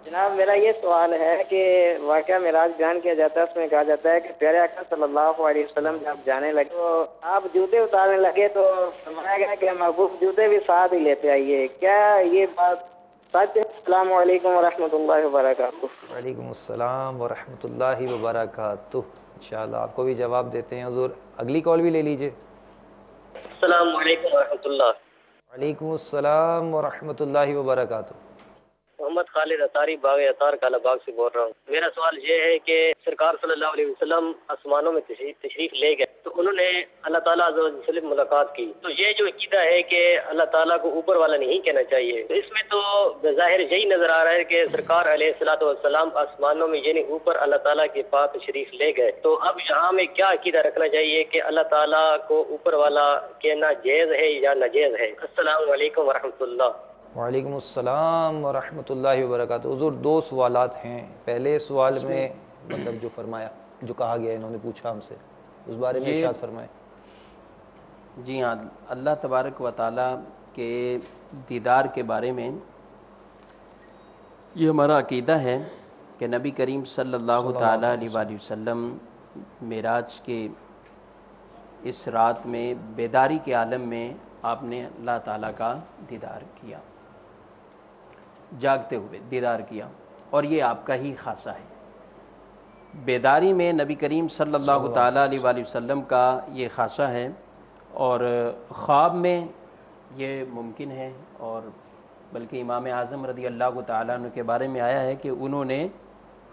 جناب میرا یہ سوال ہے کہ واقعہ معراج بیان کیا جاتا ہے، اس میں کہا جاتا ہے کہ پیارے آقا صلی اللہ علیہ وسلم جب جانے لگے تو آپ جوتے اتارنے لگے تو فرمایا گیا کہ محبوب جوتے بھی ساتھ ہی لیتے آئیے، کیا یہ بات سچ ہے؟ السلام علیکم ورحمۃ اللہ وبرکاتہ۔ وعلیکم السلام ورحمۃ اللہ وبرکاتہ۔ انشاءاللہ آپ کو بھی جواب دیتے ہیں حضور۔ اگلی کال بھی لے لیجئے۔ السلام علیکم ورحمۃ اللہ۔ وعلیکم السلام ورحمۃ اللہ وبرکاتہ۔ محمد خالد اطاری باغ اطار کالا باغ سے بول رہا ہوں۔ میرا سوال یہ ہے کہ سرکار صلی اللہ علیہ وسلم آسمانوں میں تشریف لے گئے تو انہوں نے اللہ تعالیٰ عز و جل سے ملاقات کی، تو یہ جو عقیدہ ہے کہ اللہ تعالیٰ کو اوپر والا نہیں کہنا چاہیے، تو اس میں تو بظاہر یہی نظر آ رہا ہے کہ سرکار علیہ الصلوۃ والسلام آسمانوں میں یعنی اوپر اللہ تعالیٰ کے پاس تشریف لے گئے، تو اب یہاں میں کیا عقیدہ رکھنا چاہیے کہ اللہ تعالیٰ کو اوپر والا کہنا جائز ہے یا ناجائز ہے؟ السلام علیکم ورحمۃ اللہ۔ وعلیکم السلام ورحمۃ اللہ وبرکاتہ۔ حضور دو سوالات ہیں، پہلے سوال میں مطلب جو فرمایا، جو کہا گیا انہوں نے پوچھا ہم سے، اس بارے میں ارشاد فرمائیں۔ جی ہاں، اللہ تبارک و تعالیٰ کے دیدار کے بارے میں یہ ہمارا عقیدہ ہے کہ نبی کریم صلی اللہ تعالیٰ علیہ وآلہ وسلم معراج کے اس رات میں بیداری کے عالم میں آپ نے اللہ تعالیٰ کا دیدار کیا، جاگتے ہوئے دیدار کیا، اور یہ آپ کا ہی خاصہ ہے۔ بیداری میں نبی کریم صلی اللہ تعالیٰ علیہ وآلہ وسلم کا یہ خاصہ ہے، اور خواب میں یہ ممکن ہے، اور بلکہ امام اعظم رضی اللہ تعالیٰ عنہ کے بارے میں آیا ہے کہ انہوں نے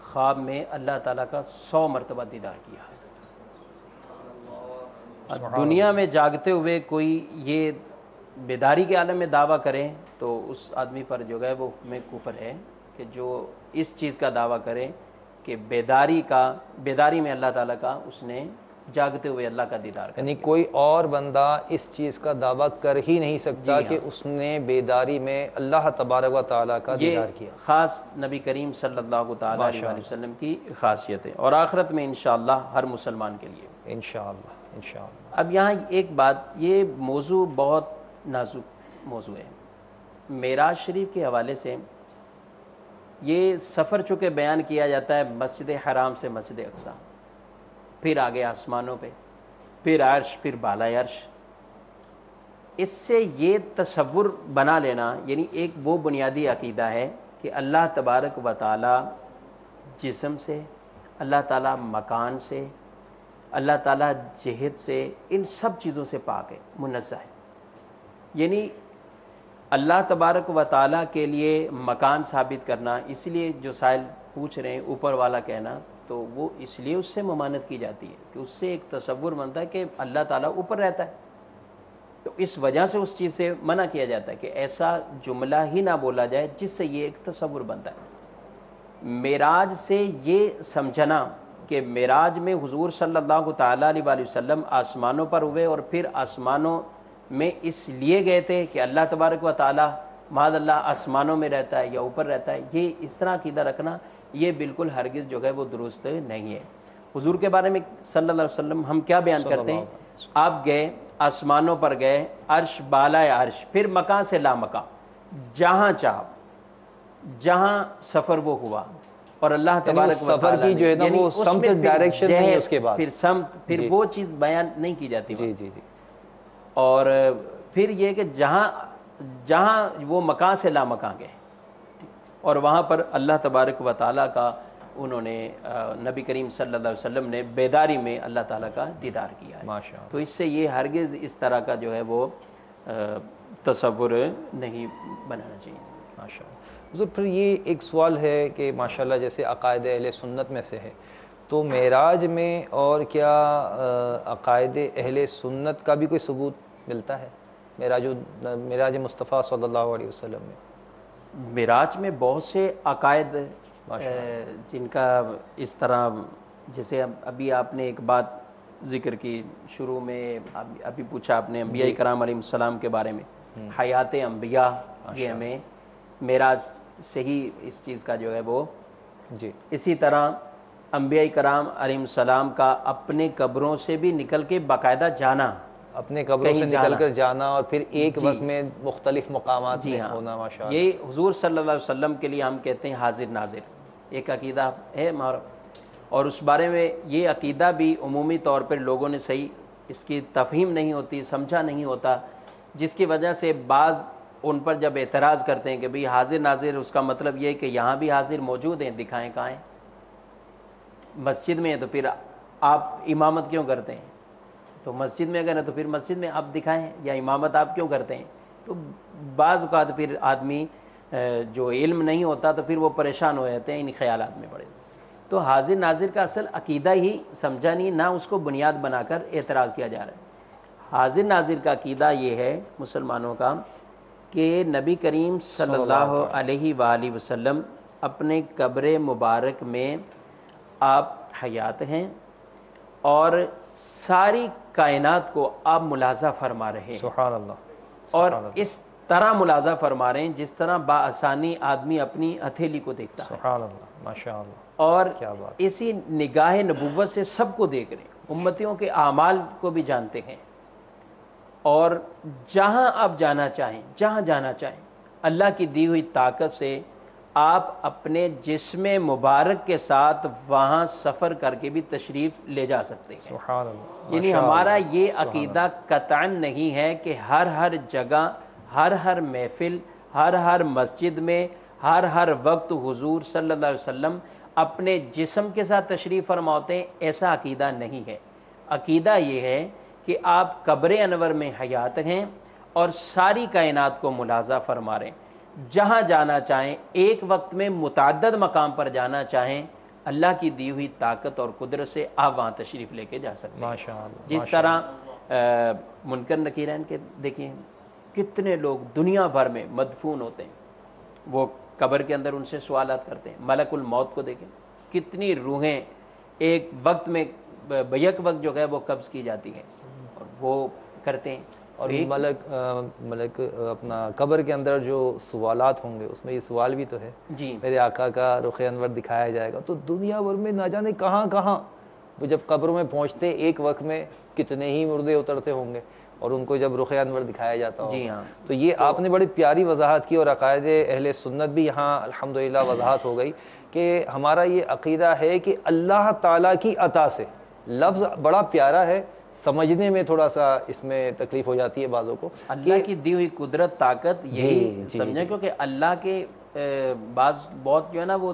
خواب میں اللہ تعالیٰ کا 100 مرتبہ دیدار کیا ہے۔ دنیا میں جاگتے ہوئے کوئی یہ بیداری کے عالم میں دعویٰ کرے تو اس آدمی پر جو ہے وہ حکم کفر ہے، کہ جو اس چیز کا دعویٰ کرے کہ بیداری میں اللہ تعالیٰ کا اس نے جاگتے ہوئے اللہ کا دیدار کریں یعنی گے۔ کوئی اور بندہ اس چیز کا دعویٰ کر ہی نہیں سکتا جی کہ ہاں۔ اس نے بیداری میں اللہ تبارک و تعالیٰ کا یہ دیدار کیا۔ خاص نبی کریم صلی اللہ تعالیٰ علیہ ماشاء وآلہ وسلم کی خاصیت ہے، اور آخرت میں انشاءاللہ ہر مسلمان کے لیے۔ انشاءاللہ انشاءاللہ۔ اب یہاں ایک بات، یہ موضوع بہت نازک موضوع ہے۔ معراج شریف کے حوالے سے یہ سفر چونکہ بیان کیا جاتا ہے مسجد حرام سے مسجد اقصی، پھر آگے آسمانوں پہ، پھر عرش، پھر بالائے عرش، اس سے یہ تصور بنا لینا، یعنی ایک وہ بنیادی عقیدہ ہے کہ اللہ تبارک و تعالی جسم سے، اللہ تعالیٰ مکان سے، اللہ تعالیٰ جہت سے، ان سب چیزوں سے پاک ہے، منزہ ہے۔ یعنی اللہ تبارک و تعالیٰ کے لیے مکان ثابت کرنا، اس لیے جو سائل پوچھ رہے ہیں اوپر والا کہنا، تو وہ اس لیے اس سے ممانعت کی جاتی ہے کہ اس سے ایک تصور بنتا ہے کہ اللہ تعالیٰ اوپر رہتا ہے، تو اس وجہ سے اس چیز سے منع کیا جاتا ہے کہ ایسا جملہ ہی نہ بولا جائے جس سے یہ ایک تصور بنتا ہے۔ معراج سے یہ سمجھنا کہ معراج میں حضور صلی اللہ تعالیٰ علیہ وآلہ وسلم آسمانوں پر ہوئے اور پھر آسمانوں میں اس لیے گئے تھے کہ اللہ تبارک و تعالیٰ معاذ اللہ آسمانوں میں رہتا ہے یا اوپر رہتا ہے، یہ اس طرح عقیدہ رکھنا یہ بالکل ہرگز جو ہے وہ درست نہیں ہے۔ حضور کے بارے میں صلی اللہ علیہ وسلم ہم کیا بیان کرتے ہیں؟ آپ گئے آسمانوں پر گئے، عرش بالائے عرش، پھر مکان سے لا مکان، جہاں چاہ جہاں سفر وہ ہوا، اور اللہ تبارک و تعالیٰ سفر کی جو ہے نا یعنی وہ اس میں سمت پھر ڈائریکشن نہیں ہے جہت، اس کے بعد، پھر سمت، پھر وہ چیز بیان نہیں کی جاتی جی جی جی، اور پھر یہ کہ جہاں وہ مکان سے لا مکان گئے، اور وہاں پر اللہ تبارک و تعالیٰ کا انہوں نے نبی کریم صلی اللہ علیہ وسلم نے بیداری میں اللہ تعالیٰ کا دیدار کیا ہے۔ ماشاء تو اس سے یہ ہرگز اس طرح کا جو ہے وہ تصور نہیں بنانا چاہیے۔ ماشاء اللہ۔ حضور پھر یہ ایک سوال ہے کہ ماشاءاللہ جیسے عقائد اہل سنت میں سے ہے، تو معراج میں اور کیا عقائد اہل سنت کا بھی کوئی ثبوت ملتا ہے معراج مصطفیٰ صلی اللہ علیہ وسلم میں؟ معراج میں بہت سے عقائد جن کا اس طرح، جیسے ابھی آپ نے ایک بات ذکر کی شروع میں، ابھی پوچھا آپ نے انبیاء کرام علیہ السلام کے بارے میں، حیات انبیاء، یہ ہمیں معراج سے ہی اس چیز کا جو ہے وہ، جی اسی طرح انبیاء کرام علیہ السلام کا اپنے قبروں سے بھی نکل کے باقاعدہ جانا، اپنے قبروں سے نکل کر جانا اور پھر ایک وقت میں مختلف مقامات میں ہونا، ماشاءاللہ۔ یہ حضور صلی اللہ علیہ وسلم کے لیے ہم کہتے ہیں حاضر ناظر، ایک عقیدہ ہے ہمارا، اور اس بارے میں یہ عقیدہ بھی عمومی طور پر لوگوں نے صحیح اس کی تفہیم نہیں ہوتی، سمجھا نہیں ہوتا، جس کی وجہ سے بعض ان پر جب اعتراض کرتے ہیں کہ بھئی حاضر ناظر، اس کا مطلب یہ ہے کہ یہاں بھی حاضر موجود ہیں، دکھائیں کہاں ہیں؟ مسجد میں ہے تو پھر آپ امامت کیوں کرتے ہیں؟ تو مسجد میں اگر ہے تو پھر مسجد میں آپ دکھائیں، یا امامت آپ کیوں کرتے ہیں؟ تو بعض اوقات پھر آدمی جو علم نہیں ہوتا تو پھر وہ پریشان ہو جاتے ہیں ان خیالات میں پڑے۔ تو حاضر ناظر کا اصل عقیدہ ہی سمجھا نہیں، نہ اس کو بنیاد بنا کر اعتراض کیا جا رہا ہے۔ حاضر ناظر کا عقیدہ یہ ہے مسلمانوں کا کہ نبی کریم صلی اللہ علیہ وآلہ وسلم اپنے قبر مبارک میں آپ حیات ہیں، اور ساری کائنات کو آپ ملاحظہ فرما رہے ہیں، سبحان اللہ، اور اس طرح ملاحظہ فرما رہے ہیں جس طرح بآسانی آدمی اپنی ہتھیلی کو دیکھتا ہے، سبحان اللہ، ماشاء اللہ، اور کیا بات۔ اسی نگاہ نبوت سے سب کو دیکھ رہے ہیں، امتیوں کے اعمال کو بھی جانتے ہیں، اور جہاں آپ جانا چاہیں، جہاں جانا چاہیں، اللہ کی دی ہوئی طاقت سے آپ اپنے جسم مبارک کے ساتھ وہاں سفر کر کے بھی تشریف لے جا سکتے ہیں۔ سبحان اللہ، یعنی ہمارا یہ عقیدہ قطعاً نہیں ہے کہ ہر جگہ، ہر محفل، ہر مسجد میں، ہر وقت حضور صلی اللہ علیہ وسلم اپنے جسم کے ساتھ تشریف فرماتے ہیں، ایسا عقیدہ نہیں ہے۔ عقیدہ یہ ہے کہ آپ قبر انور میں حیات ہیں اور ساری کائنات کو ملاحظہ فرما رہے ہیں، جہاں جانا چاہیں، ایک وقت میں متعدد مقام پر جانا چاہیں، اللہ کی دی ہوئی طاقت اور قدرت سے آپ وہاں تشریف لے کے جا سکتے ہیں۔ ماشاءاللہ، جس طرح منکر نکیرین کے دیکھیں، کتنے لوگ دنیا بھر میں مدفون ہوتے ہیں، وہ قبر کے اندر ان سے سوالات کرتے ہیں۔ ملک الموت کو دیکھیں، کتنی روحیں ایک وقت میں بیک وقت جو ہے وہ قبض کی جاتی ہے اور وہ کرتے ہیں. اور ملک اپنا قبر کے اندر جو سوالات ہوں گے اس میں یہ سوال بھی تو ہے جی میرے آقا کا رخ انور دکھایا جائے گا تو دنیا بھر میں نہ جانے کہاں کہاں وہ جب قبر میں پہنچتے ایک وقت میں کتنے ہی مردے اترتے ہوں گے اور ان کو جب رخ انور دکھایا جاتا ہوگا. جی ہاں. تو یہ آپ نے بڑی پیاری وضاحت کی اور عقائد اہل سنت بھی یہاں الحمدللہ وضاحت ہو گئی کہ ہمارا یہ عقیدہ ہے کہ اللہ تعالیٰ کی عطا سے. لفظ بڑا پیارا ہے, سمجھنے میں تھوڑا سا اس میں تکلیف ہو جاتی ہے بعضوں کو. اللہ کی دی ہوئی قدرت طاقت یہی سمجھیں, کیونکہ اللہ کے بعض بہت جو ہے نا وہ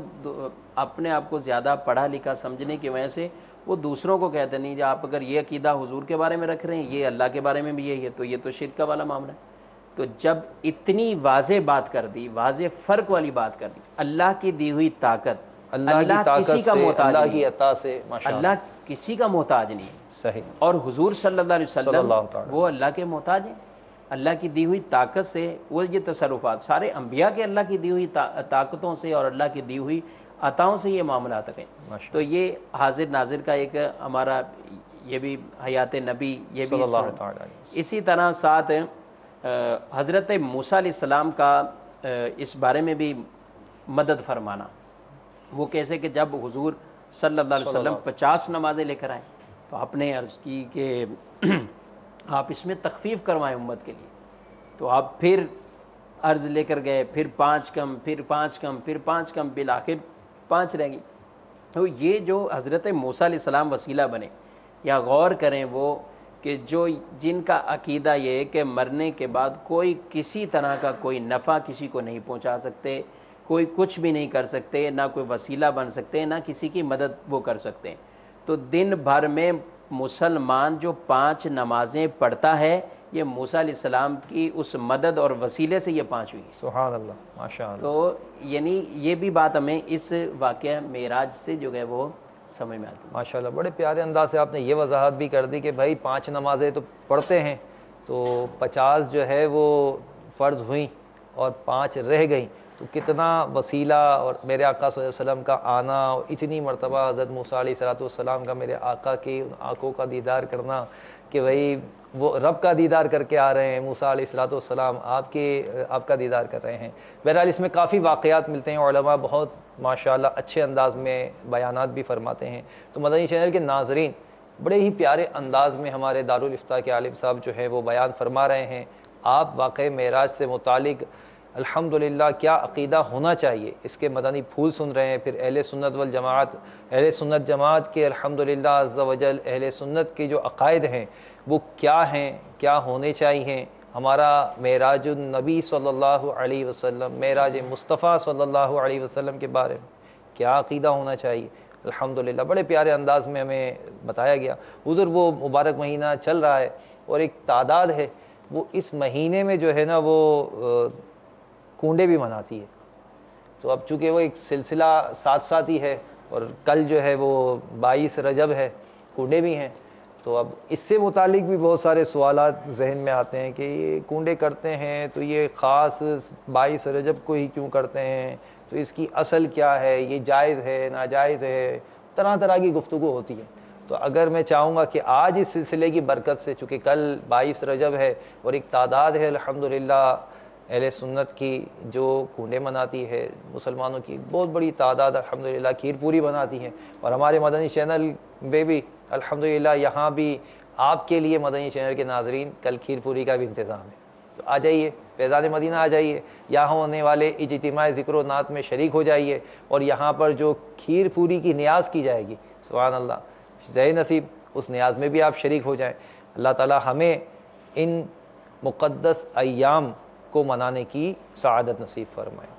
اپنے آپ کو زیادہ پڑھا لکھا سمجھنے کی وجہ سے وہ دوسروں کو کہتے نہیں, آپ اگر یہ عقیدہ حضور کے بارے میں رکھ رہے ہیں, یہ اللہ کے بارے میں بھی یہی ہے, تو یہ تو شرک والا معاملہ ہے. تو جب اتنی واضح بات کر دی, واضح فرق والی بات کر دی, اللہ کی دی ہوئی طاقت, اللہ کسی کا محتاج اللہ نہیں, کی عطا سے اللہ کسی کا محتاج نہیں ہے. صحیح. اور حضور صلی اللہ علیہ وسلم وہ اللہ کے محتاج ہیں. اللہ کی دی ہوئی طاقت سے وہ یہ تصرفات سارے انبیاء کے اللہ کی دی ہوئی طاقتوں سے اور اللہ کی دی ہوئی عطاؤں سے یہ معاملات ہیں. تو یہ حاضر ناظر کا ایک ہمارا یہ بھی حیات نبی یہ بھی. اسی طرح ساتھ حضرت موسیٰ علیہ السلام کا اس بارے میں بھی مدد فرمانا. وہ کیسے کہ جب حضور صلی اللہ علیہ وسلم 50 نمازیں لے کر آئے تو آپ نے عرض کی کہ آپ اس میں تخفیف کروائیں امت کے لیے. تو آپ پھر عرض لے کر گئے, پھر 5 کم, پھر 5 کم, پھر 5 کم, بالآخر 5 رہ گئی. تو یہ جو حضرت موسیٰ علیہ السلام وسیلہ بنے, یا غور کریں وہ کہ جو جن کا عقیدہ یہ ہے کہ مرنے کے بعد کوئی کسی طرح کا کوئی نفع کسی کو نہیں پہنچا سکتے, کوئی کچھ بھی نہیں کر سکتے, نہ کوئی وسیلہ بن سکتے, نہ کسی کی مدد وہ کر سکتے ہیں. تو دن بھر میں مسلمان جو 5 نمازیں پڑھتا ہے, یہ موسیٰ علیہ السلام کی اس مدد اور وسیلے سے یہ 5 ہوئی. سبحان اللہ, ماشاء اللہ. تو یعنی یہ بھی بات ہمیں اس واقعہ معراج سے جو ہے وہ سمجھ میں آتی ہے. ماشاء اللہ, بڑے پیارے انداز سے آپ نے یہ وضاحت بھی کر دی کہ بھائی 5 نمازیں تو پڑھتے ہیں, تو 50 جو ہے وہ فرض ہوئیں اور 5 رہ گئیں, تو کتنا وسیلہ. اور میرے آقا صلی اللہ علیہ وسلم کا آنا, اور اتنی مرتبہ حضرت موسیٰ علیہ السلام کا میرے آقا کی آنکھوں کا دیدار کرنا کہ بھائی وہ رب کا دیدار کر کے آ رہے ہیں, موسیٰ علیہ السلام آپ کا دیدار کر رہے ہیں. بہرحال اس میں کافی واقعات ملتے ہیں, علماء بہت ماشاءاللہ اچھے انداز میں بیانات بھی فرماتے ہیں. تو مدنی چینل کے ناظرین بڑے ہی پیارے انداز میں ہمارے دارالفتاء کے عالم صاحب جو ہے وہ بیان فرما رہے ہیں. آپ واقع معراج سے متعلق الحمدللہ کیا عقیدہ ہونا چاہیے اس کے مدنی پھول سن رہے ہیں. پھر اہل سنت والجماعت, اہل سنت جماعت کے الحمدللہ عز و جل اہل سنت کے جو عقائد ہیں وہ کیا ہیں, کیا ہونے چاہیے. ہمارا معراج النبی صلی اللہ علیہ وسلم, معراج مصطفیٰ صلی اللہ علیہ وسلم کے بارے میں کیا عقیدہ ہونا چاہیے. الحمدللہ بڑے پیارے انداز میں ہمیں بتایا گیا. حضور وہ مبارک مہینہ چل رہا ہے اور ایک تعداد ہے وہ اس مہینے میں جو ہے نا وہ کنڈے بھی مناتی ہے. تو اب چونکہ وہ ایک سلسلہ ساتھ ساتھ ہی ہے اور کل جو ہے وہ 22 رجب ہے, کنڈے بھی ہیں. تو اب اس سے متعلق بھی بہت سارے سوالات ذہن میں آتے ہیں کہ یہ کنڈے کرتے ہیں تو یہ خاص 22 رجب کو ہی کیوں کرتے ہیں, تو اس کی اصل کیا ہے, یہ جائز ہے ناجائز ہے, طرح طرح کی گفتگو ہوتی ہے. تو اگر میں چاہوں گا کہ آج اس سلسلے کی برکت سے, چونکہ کل 22 رجب ہے اور ایک تعداد ہے الحمدللہ اہل سنت کی جو کنڈے مناتی ہے, مسلمانوں کی بہت بڑی تعداد الحمدللہ کھیر پوری بناتی ہے. اور ہمارے مدنی چینل میں بھی الحمدللہ یہاں بھی آپ کے لیے مدنی چینل کے ناظرین کل کھیر پوری کا بھی انتظام ہے. تو آ جائیے, فیضان مدینہ آ جائیے, یہاں ہونے والے اجتماع ذکر و نعت میں شریک ہو جائیے, اور یہاں پر جو کھیر پوری کی نیاز کی جائے گی سبحان اللہ زہ نصیب, اس نیاز میں بھی آپ شریک ہو جائیں. اللہ تعالی ہمیں ان مقدس ایام کو منانے کی سعادت نصیب فرمائے.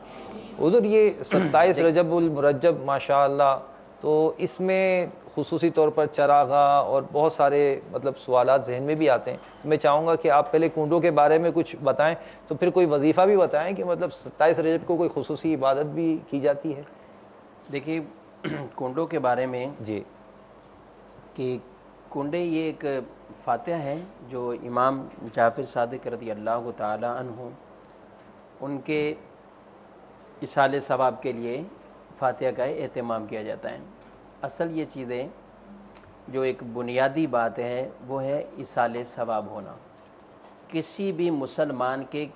حضور یہ 27 رجب المرجب ماشاءاللہ, تو اس میں خصوصی طور پر چراغاں اور بہت سارے مطلب سوالات ذہن میں بھی آتے ہیں. تو میں چاہوں گا کہ آپ پہلے کنڈوں کے بارے میں کچھ بتائیں, تو پھر کوئی وظیفہ بھی بتائیں کہ مطلب 27 رجب کو کوئی خصوصی عبادت بھی کی جاتی ہے. دیکھیے کنڈوں کے بارے میں جی, کہ کنڈے یہ ایک فاتحہ ہے جو امام جعفر صادق رضی اللہ تعالی عنہ ان کے اصال ثواب کے لیے فاتحہ کا اہتمام کیا جاتا ہے. اصل یہ چیزیں جو ایک بنیادی بات ہے وہ ہے ایصال ثواب ہونا. کسی بھی مسلمان کے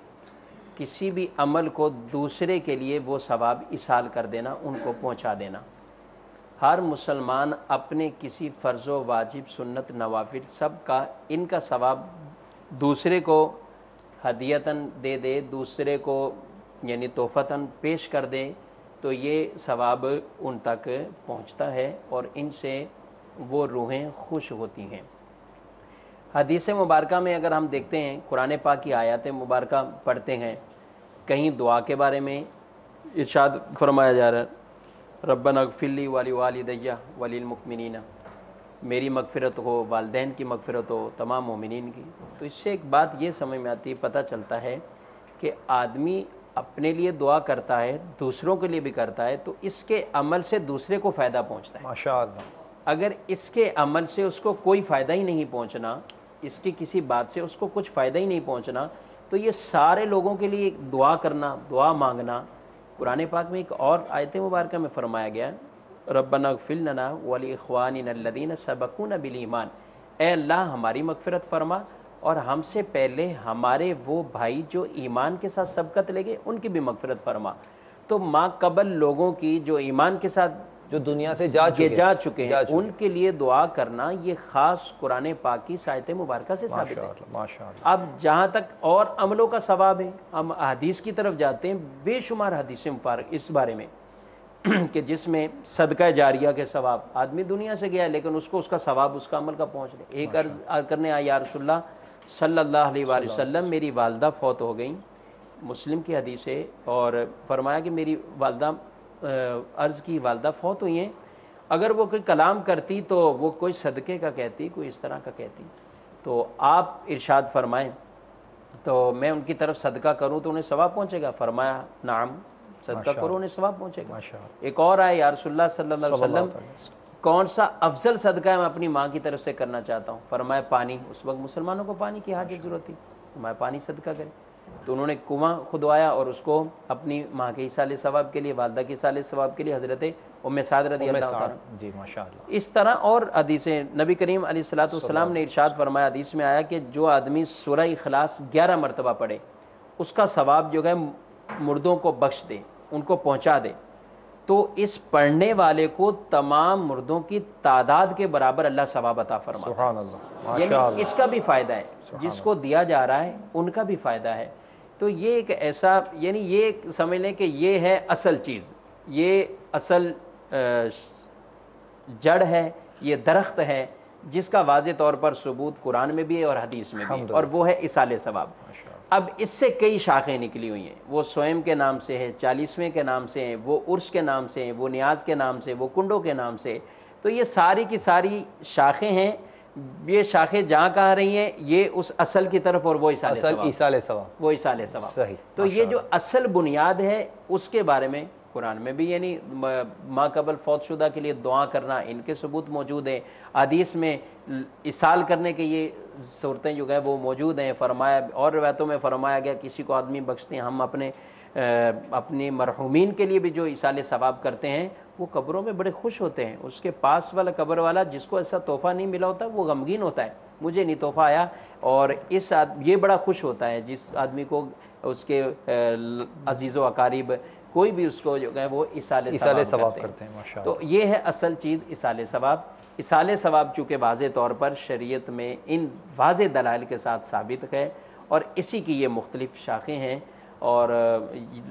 کسی بھی عمل کو دوسرے کے لیے وہ ثواب ایصال کر دینا، ان کو پہنچا دینا. ہر مسلمان اپنے کسی فرض و واجب سنت نوافل سب کا ان کا ثواب دوسرے کو ہدیتاً دے دے، دوسرے کو یعنی تحفتاً پیش کر دے، تو یہ ثواب ان تک پہنچتا ہے اور ان سے وہ روحیں خوش ہوتی ہیں. حدیث مبارکہ میں اگر ہم دیکھتے ہیں، قرآن پاک کی آیات مبارکہ پڑھتے ہیں، کہیں دعا کے بارے میں ارشاد فرمایا جا رہا ہے ربنا اغفر لی ولوالدی وللمؤمنین، میری مغفرت ہو، والدین کی مغفرت ہو، تمام مومنین کی. تو اس سے ایک بات یہ سمجھ میں آتی، پتہ چلتا ہے کہ آدمی اپنے لیے دعا کرتا ہے، دوسروں کے لیے بھی کرتا ہے، تو اس کے عمل سے دوسرے کو فائدہ پہنچتا ہے. ماشاءاللہ. اگر اس کے عمل سے اس کو کوئی فائدہ ہی نہیں پہنچنا، اس کی کسی بات سے اس کو کچھ فائدہ ہی نہیں پہنچنا، تو یہ سارے لوگوں کے لیے دعا کرنا، دعا مانگنا. قرآن پاک میں ایک اور آیت مبارکہ میں فرمایا گیا ربنا اغفر لنا ولاخواننا الذین سبقونا بالایمان، اے اللہ ہماری مغفرت فرما اور ہم سے پہلے ہمارے وہ بھائی جو ایمان کے ساتھ سبقت لے گئے ان کی بھی مغفرت فرما. تو ما قبل لوگوں کی جو ایمان کے ساتھ جو دنیا سے جا چکے ہیں ان کے لیے دعا کرنا یہ خاص قرآن پاک کی آیت مبارکہ سے ثابت ہے. ماشاءاللہ. اب جہاں تک اور عملوں کا ثواب ہے، ہم حدیث کی طرف جاتے ہیں، بے شمار حدیثیں مبارک اس بارے میں کہ جس میں صدقہ جاریہ کے ثواب، آدمی دنیا سے گیا لیکن اس کو اس کا ثواب اس کا عمل کا پہنچ رہے. ایک عرض کرنے آیا یا رسول اللہ صلی اللہ علیہ وآلہ وسلم میری والدہ فوت ہو گئیں، مسلم کی حدیث ہے، اور فرمایا کہ میری والدہ عرض کی والدہ فوت ہوئی ہیں، اگر وہ کوئی کلام کرتی تو وہ کوئی صدقے کا کہتی، کوئی اس طرح کا کہتی، تو آپ ارشاد فرمائیں تو میں ان کی طرف صدقہ کروں تو انہیں ثواب پہنچے گا؟ فرمایا نعم، صدقہ کرو انہیں ثواب پہنچے گا. ایک اور آئے یا رسول اللہ صلی اللہ علیہ وسلم کون سا افضل صدقہ ہے میں اپنی ماں کی طرف سے کرنا چاہتا ہوں؟ فرمایا پانی. اس وقت مسلمانوں کو پانی کی حاجت ضرورت تھی، فرمایا پانی صدقہ کرے. تو انہوں نے کنواں کھدوایا اور اس کو اپنی ماں کے ایصال ثواب کے لیے، والدہ کے ایصال ثواب کے لیے حضرت ام سعد رضی اللہ عنہ. جی ماشاءاللہ. اس طرح اور حدیثیں نبی کریم علیہ الصلوۃ والسلام نے ارشاد فرمایا، حدیث میں آیا کہ جو آدمی سورہ اخلاص 11 مرتبہ پڑھے اس کا ثواب جو ہے مردوں کو بخش دے، ان کو پہنچا دے. تو اس پڑھنے والے کو تمام مردوں کی تعداد کے برابر اللہ ثواب عطا فرماتا ہے. سبحان اللہ. یعنی اس کا بھی فائدہ ہے، جس کو دیا جا رہا ہے ان کا بھی فائدہ ہے. تو یہ ایک ایسا، یعنی یہ سمجھ لیں کہ یہ ہے اصل چیز، یہ اصل جڑ ہے، یہ درخت ہے جس کا واضح طور پر ثبوت قرآن میں بھی ہے اور حدیث میں بھی ہے، اور وہ ہے ایصال ثواب. اب اس سے کئی شاخیں نکلی ہوئی ہیں، وہ سوئم کے نام سے ہے، 40ویں کے نام سے ہیں، وہ عرس کے نام سے ہیں، وہ نیاز کے نام سے، وہ کنڈوں کے نام سے. تو یہ ساری کی ساری شاخیں ہیں. یہ شاخیں جہاں کہاں رہی ہیں، یہ اس اصل کی طرف، اور وہ ایصال ثواب، وہ ایصال ثواب. صحیح. تو یہ جو اصل بنیاد ہے اس کے بارے میں قرآن میں بھی، یعنی ماں قبل فوت شدہ کے لیے دعا کرنا، ان کے ثبوت موجود ہیں. حدیث میں ایصال کرنے کے یہ صورتیں جو ہے وہ موجود ہیں. فرمایا، اور روایتوں میں فرمایا گیا کسی کو آدمی بخشتے ہیں، ہم اپنے مرحومین کے لیے بھی جو ایصال ثواب کرتے ہیں وہ قبروں میں بڑے خوش ہوتے ہیں. اس کے پاس والا قبر والا جس کو ایسا تحفہ نہیں ملا ہوتا وہ غمگین ہوتا ہے، مجھے نہیں تحفہ آیا، اور یہ بڑا خوش ہوتا ہے جس آدمی کو اس کے عزیز و اقارب کوئی بھی اس کو جو ہے وہ ایصال ثواب کرتے ہیں. ماشاءاللہ. تو یہ ہے اصل چیز ایصال ثواب. ایصال ثواب چونکہ واضح طور پر شریعت میں ان واضح دلائل کے ساتھ ثابت ہے، اور اسی کی یہ مختلف شاخیں ہیں، اور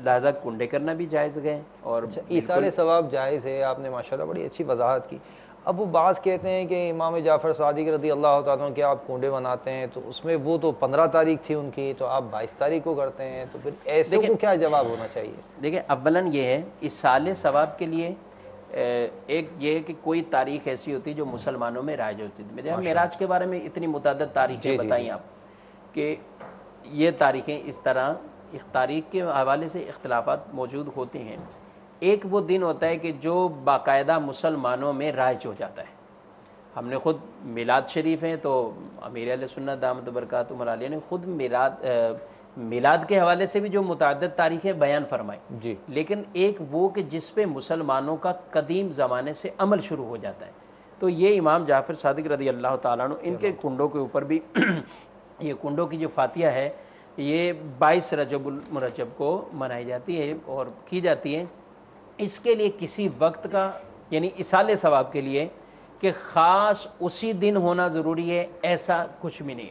لہذا کنڈے کرنا بھی جائز گئے. اور ایصال ثواب جائز ہے، آپ نے ماشاءاللہ بڑی اچھی وضاحت کی. اب وہ بعض کہتے ہیں کہ امام جعفر صادق رضی اللہ تعالیٰ عنہ کے آپ کنڈے بناتے ہیں تو اس میں وہ تو 15 تاریخ تھی ان کی، تو آپ 22 تاریخ کو کرتے ہیں، تو پھر ایسے کو کیا جواب ہونا چاہیے؟ دیکھیں، اولاً یہ ہے ایصال ثواب کے لیے ایک یہ ہے کہ کوئی تاریخ ایسی ہوتی جو مسلمانوں میں رائج ہوتی ہے. معراج کے بارے میں اتنی متعدد تاریخیں بتائیں آپ کہ یہ تاریخیں اس طرح تاریخ کے حوالے سے اختلافات موجود ہوتے ہیں. ایک وہ دن ہوتا ہے کہ جو باقاعدہ مسلمانوں میں رائج ہو جاتا ہے. ہم نے خود میلاد شریف ہیں تو امیر اہل سنت دامت برکاتہم العالیہ نے خود میلاد کے حوالے سے بھی جو متعدد تاریخیں بیان فرمائی. لیکن ایک وہ کہ جس پہ مسلمانوں کا قدیم زمانے سے عمل شروع ہو جاتا ہے. تو یہ امام جعفر صادق رضی اللہ تعالیٰ عنہ ان کے کنڈوں کے اوپر بھی یہ کنڈوں کی جو فاتحہ ہے یہ 22 رجب المرجب کو منائی جاتی ہے اور کی جاتی ہے. اس کے لیے کسی وقت کا یعنی اصال ثواب کے لیے کہ خاص اسی دن ہونا ضروری ہے ایسا کچھ بھی نہیں.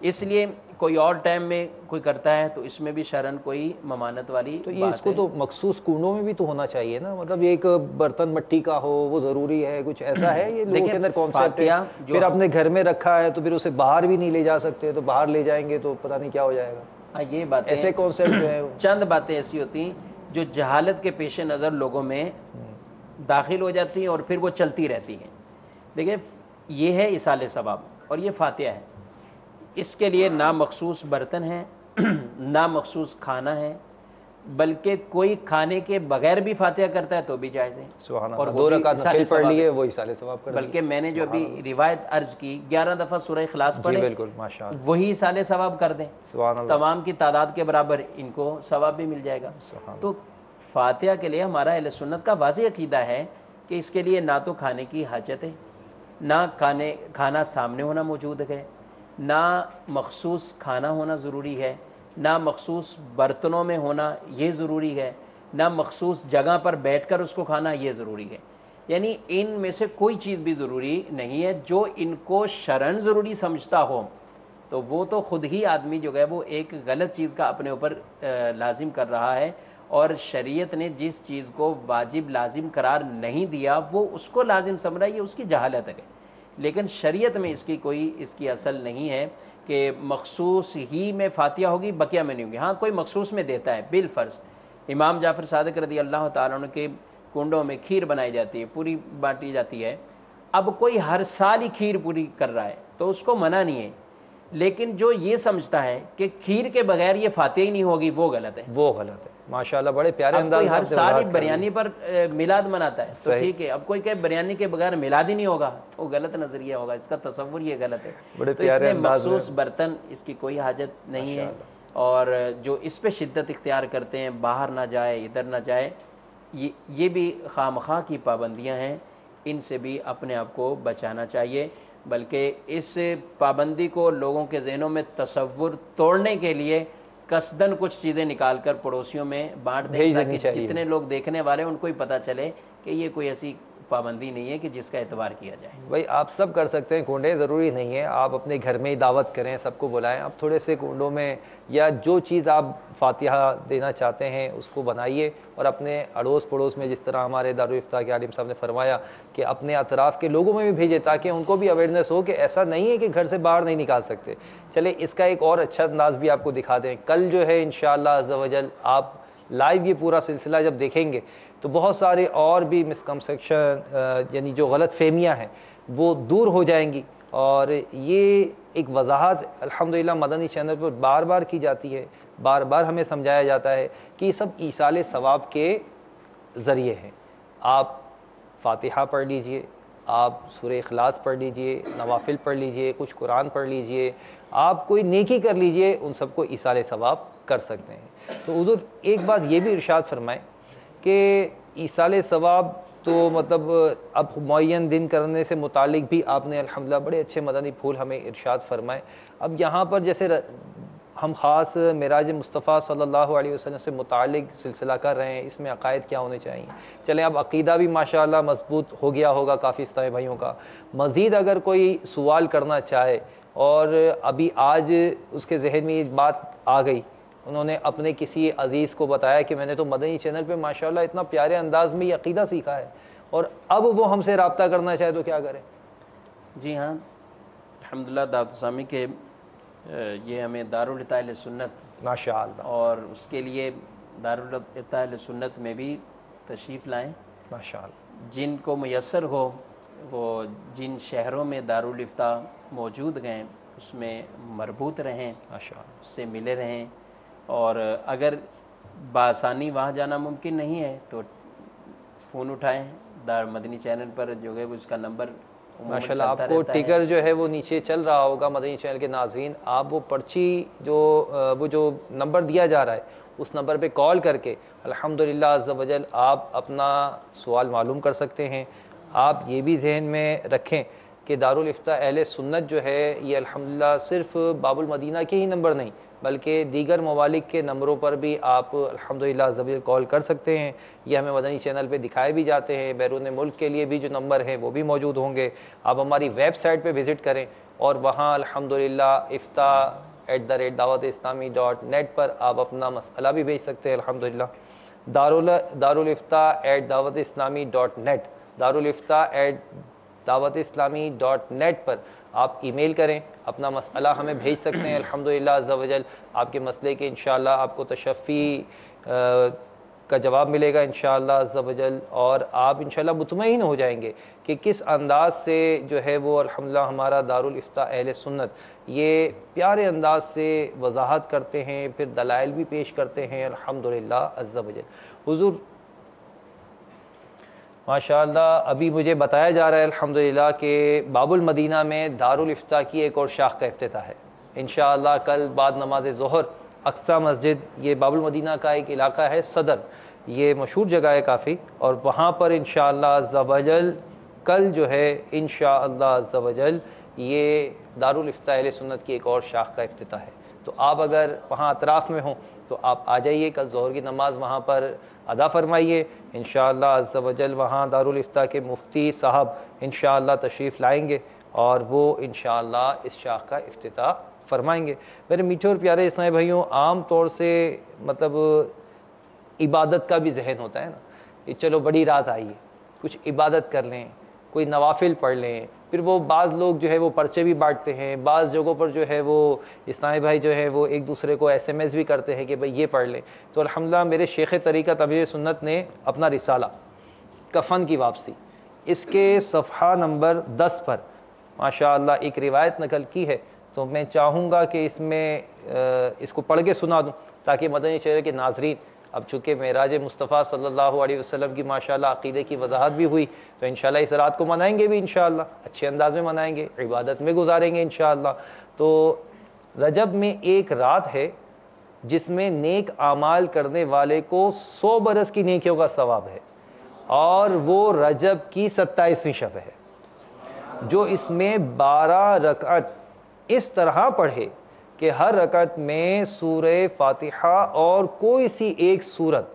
اس لیے کوئی اور ٹائم میں کوئی کرتا ہے تو اس میں بھی شرعن کوئی ممانت والی تو یہ اس کو تو مخصوص کنڈوں میں بھی تو ہونا چاہیے نا, مطلب ایک برتن مٹی کا ہو وہ ضروری ہے, کچھ ایسا ہے یہ لوگوں کے اندر کانسیپٹ ہے. پھر اپنے گھر میں رکھا ہے تو پھر اسے باہر بھی نہیں لے جا سکتے, تو باہر لے جائیں گے تو پتہ نہیں کیا ہو جائے گا. یہ بات ایسے کانسیپٹ جو ہے چند باتیں ایسی ہوتی ہیں جو جہالت کے پیش نظر لوگوں میں داخل ہو جاتی ہیں اور پھر وہ چلتی رہتی ہیں. دیکھیں یہ ہے اصال ثواب اور یہ فاتحہ ہے. اس کے لیے نہ مخصوص برتن ہے نہ مخصوص کھانا ہے, بلکہ کوئی کھانے کے بغیر بھی فاتحہ کرتا ہے تو بھی جائز ہے. سبحان اور اللہ, 2 رکعت نفل پڑھ لیے وہ اصال ثواب کر لیے. بلکہ میں نے جو ابھی روایت عرض کی 11 دفعہ سورہ اخلاص پڑھے, بالکل ماشاءاللہ, وہی اصال ثواب کر دیں, سبحان اللہ, تمام کی تعداد کے برابر ان کو ثواب بھی مل جائے گا. تو فاتحہ کے لیے ہمارا اہل سنت کا واضح عقیدہ ہے کہ اس کے لیے نہ تو کھانے کی حاجت ہے, نہ کھانا سامنے ہونا موجود ہے, نہ مخصوص کھانا ہونا ضروری ہے, نہ مخصوص برتنوں میں ہونا یہ ضروری ہے, نہ مخصوص جگہ پر بیٹھ کر اس کو کھانا یہ ضروری ہے. یعنی ان میں سے کوئی چیز بھی ضروری نہیں ہے. جو ان کو شرعن ضروری سمجھتا ہو تو وہ تو خود ہی آدمی جو ہے وہ ایک غلط چیز کا اپنے اوپر لازم کر رہا ہے, اور شریعت نے جس چیز کو واجب لازم قرار نہیں دیا وہ اس کو لازم سمجھ رہا ہے, یہ اس کی جہالت ہے. لیکن شریعت میں اس کی اصل نہیں ہے کہ مخصوص ہی میں فاتحہ ہوگی بقیہ میں نہیں ہوگی. ہاں کوئی مخصوص میں دیتا ہے بالفرض. امام جعفر صادق رضی اللہ تعالیٰ عنہ کے کنڈوں میں کھیر بنائی جاتی ہے, پوری بانٹی جاتی ہے. اب کوئی ہر سال ہی کھیر پوری کر رہا ہے تو اس کو منع نہیں ہے, لیکن جو یہ سمجھتا ہے کہ کھیر کے بغیر یہ فاتحہ ہی نہیں ہوگی وہ غلط ہے. وہ غلط ہے. ماشاءاللہ بڑے پیارے اب انداز کوئی میں ہر سال ہی بریانی پر میلاد مناتا ہے تو ٹھیک ہے, اب کوئی کہ بریانی کے بغیر میلاد ہی نہیں ہوگا وہ غلط نظریہ ہوگا, اس کا تصور یہ غلط ہے. تو اس لیے مخصوص برتن اس کی کوئی حاجت نہیں ہے, اور جو اس پہ شدت اختیار کرتے ہیں باہر نہ جائے ادھر نہ جائے, یہ بھی خواہ کی پابندیاں ہیں, ان سے بھی اپنے آپ کو بچانا چاہیے. بلکہ اس پابندی کو لوگوں کے ذہنوں میں تصور توڑنے کے لیے قصدن کچھ چیزیں نکال کر پڑوسیوں میں بانٹ دیں تاکہ جتنے لوگ دیکھنے والے ان کو ہی پتہ چلے کہ یہ کوئی ایسی پابندی نہیں ہے کہ جس کا اعتبار کیا جائے. بھائی آپ سب کر سکتے ہیں کنڈے, ضروری نہیں ہے آپ اپنے گھر میں ہی دعوت کریں, سب کو بلائیں. آپ تھوڑے سے کنڈوں میں یا جو چیز آپ فاتحہ دینا چاہتے ہیں اس کو بنائیے, اور اپنے اڑوس پڑوس میں جس طرح ہمارے دارالافتاء کے عالم صاحب نے فرمایا کہ اپنے اطراف کے لوگوں میں بھی بھیجیں تاکہ ان کو بھی اویئرنیس ہو کہ ایسا نہیں ہے کہ گھر سے باہر نہیں نکال سکتے. چلے اس کا ایک اور اچھا انداز بھی آپ کو دکھا دیں. کل جو ہے انشاءاللہ عز و جل آپ لائیو یہ پورا سلسلہ جب دیکھیں گے تو بہت سارے اور بھی مسکنسیپشن یعنی جو غلط فہمیاں ہیں وہ دور ہو جائیں گی, اور یہ ایک وضاحت الحمدللہ مدنی چینل پر بار بار کی جاتی ہے, بار بار ہمیں سمجھایا جاتا ہے کہ یہ سب ایصال ثواب کے ذریعے ہیں. آپ فاتحہ پڑھ لیجئے, آپ سورہ اخلاص پڑھ لیجئے, نوافل پڑھ لیجئے, کچھ قرآن پڑھ لیجئے, آپ کوئی نیکی کر لیجئے, ان سب کو ایصال ثواب کر سکتے ہیں. تو حضور ایک بات یہ بھی ارشاد فرمائیں کہ ایصال ثواب تو مطلب اب معین دن کرنے سے متعلق بھی آپ نے الحمدللہ بڑے اچھے مدنی پھول ہمیں ارشاد فرمائے. اب یہاں پر جیسے ہم خاص معراج مصطفیٰ صلی اللہ علیہ وسلم سے متعلق سلسلہ کر رہے ہیں, اس میں عقائد کیا ہونے چاہیے. چلیں اب عقیدہ بھی ماشاءاللہ مضبوط ہو گیا ہوگا کافی اسلامی بھائیوں کا. مزید اگر کوئی سوال کرنا چاہے اور ابھی آج اس کے ذہن میں یہ بات آ گئی, انہوں نے اپنے کسی عزیز کو بتایا کہ میں نے تو مدنی چینل پہ ماشاءاللہ اتنا پیارے انداز میں یہ عقیدہ سیکھا ہے, اور اب وہ ہم سے رابطہ کرنا چاہے تو کیا کریں؟ جی ہاں, الحمدللہ دعوت اسلامی کے یہ ہمیں دارالفتاء اہل سنت ماشاءاللہ, اور اس کے لیے دارالفتاء اہل سنت میں بھی تشریف لائیں ماشاءاللہ. جن کو میسر ہو وہ جن شہروں میں دارالفتاء موجود گئے اس میں مربوط رہیں, ماشاءاللہ, اس سے ملے رہیں. اور اگر بآسانی وہاں جانا ممکن نہیں ہے تو فون اٹھائیں, دار مدنی چینل پر جو ہے وہ اس کا نمبر ماشاءاللہ آپ کو ٹکر جو ہے وہ نیچے چل رہا ہوگا مدنی چینل کے ناظرین. آپ وہ پرچی جو نمبر دیا جا رہا ہے اس نمبر پہ کال کر کے الحمدللہ عز و جل آپ اپنا سوال معلوم کر سکتے ہیں, آپ یہ بھی ذہن میں رکھیں کہ دارالفتہ اہل سنت جو ہے یہ الحمدللہ صرف باب المدینہ کے ہی نمبر نہیں بلکہ دیگر ممالک کے نمبروں پر بھی آپ الحمدللہ زبیر کال کر سکتے ہیں. یہ ہمیں مدنی چینل پہ دکھائے بھی جاتے ہیں. بیرون ملک کے لیے بھی جو نمبر ہیں وہ بھی موجود ہوں گے. آپ ہماری ویب سائٹ پہ وزٹ کریں اور وہاں الحمدللہ ifta@dawat-islami.net پر آپ اپنا مسئلہ بھی بھیج سکتے ہیں. الحمدللہ darulifta@dawat-islami.net darulifta@dawat-islami.net پر آپ ای میل کریں, اپنا مسئلہ ہمیں بھیج سکتے ہیں. الحمدللہ عز و جل آپ کے مسئلے کے انشاءاللہ آپ کو تشفی کا جواب ملے گا انشاءاللہ عز و جل, اور آپ انشاءاللہ مطمئن ہو جائیں گے کہ کس انداز سے جو ہے وہ الحمدللہ ہمارا دارالفتہ اہل سنت یہ پیارے انداز سے وضاحت کرتے ہیں, پھر دلائل بھی پیش کرتے ہیں الحمدللہ عز و جل. حضور ماشاءاللہ ابھی مجھے بتایا جا رہا ہے الحمدللہ کہ باب المدینہ میں دارالفتہ کی ایک اور شاخ کا افتتاح ہے انشاءاللہ کل بعد نماز ظہر. اقصی مسجد یہ باب المدینہ کا ایک علاقہ ہے, صدر, یہ مشہور جگہ ہے کافی, اور وہاں پر انشاءاللہ عز و جل کل جو ہے انشاءاللہ عز و جل یہ دارالفتہ اہل سنت کی ایک اور شاخ کا افتتاح ہے. تو آپ اگر وہاں اطراف میں ہوں تو آپ آ جائیے, کل ظہر کی نماز وہاں پر ادا فرمائیے انشاءاللہ عز و جل. وہاں دارالفتہ کے مفتی صاحب انشاءاللہ تشریف لائیں گے اور وہ انشاءاللہ اس شاخ کا افتتاح فرمائیں گے. میرے میٹھے اور پیارے اسلامی بھائیوں, عام طور سے مطلب عبادت کا بھی ذہن ہوتا ہے نا کہ چلو بڑی رات آئی ہے, کچھ عبادت کر لیں, کوئی نوافل پڑھ لیں. پھر وہ بعض لوگ جو ہے وہ پرچے بھی بانٹتے ہیں, بعض جگہوں پر جو ہے وہ اسلامی بھائی جو ہے وہ ایک دوسرے کو SMS بھی کرتے ہیں کہ بھئی یہ پڑھ لیں. تو الحمدللہ میرے شیخ طریقت امیر سنت نے اپنا رسالہ کفن کی واپسی اس کے صفحہ نمبر 10 پر ماشاءاللہ ایک روایت نقل کی ہے, تو میں چاہوں گا کہ اس میں اس کو پڑھ کے سنا دوں تاکہ مدنی چینل کے ناظرین, اب چونکہ معراج مصطفیٰ صلی اللہ علیہ وسلم کی ماشاءاللہ عقیدے کی وضاحت بھی ہوئی, تو انشاءاللہ اس رات کو منائیں گے بھی انشاءاللہ, اچھے انداز میں منائیں گے, عبادت میں گزاریں گے انشاءاللہ. تو رجب میں ایک رات ہے جس میں نیک اعمال کرنے والے کو 100 برس کی نیکیوں کا ثواب ہے, اور وہ رجب کی 27ویں شب ہے, جو اس میں 12 رکعت اس طرح پڑھے کہ ہر رکعت میں سورہ فاتحہ اور کوئی سی ایک سورت,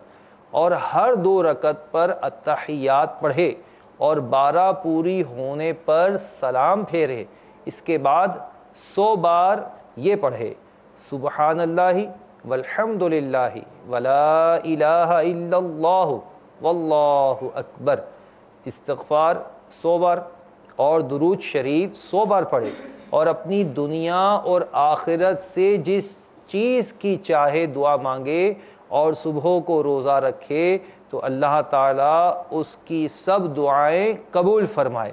اور ہر 2 رکعت پر التحیات پڑھے, اور 12 پوری ہونے پر سلام پھیرے. اس کے بعد 100 بار یہ پڑھے سبحان اللہ والحمد للہ ولا الہ الا اللہ واللہ اکبر. استغفار 100 بار اور درود شریف 100 بار پڑھے, اور اپنی دنیا اور آخرت سے جس چیز کی چاہے دعا مانگے, اور صبح کو روزہ رکھے تو اللہ تعالیٰ اس کی سب دعائیں قبول فرمائے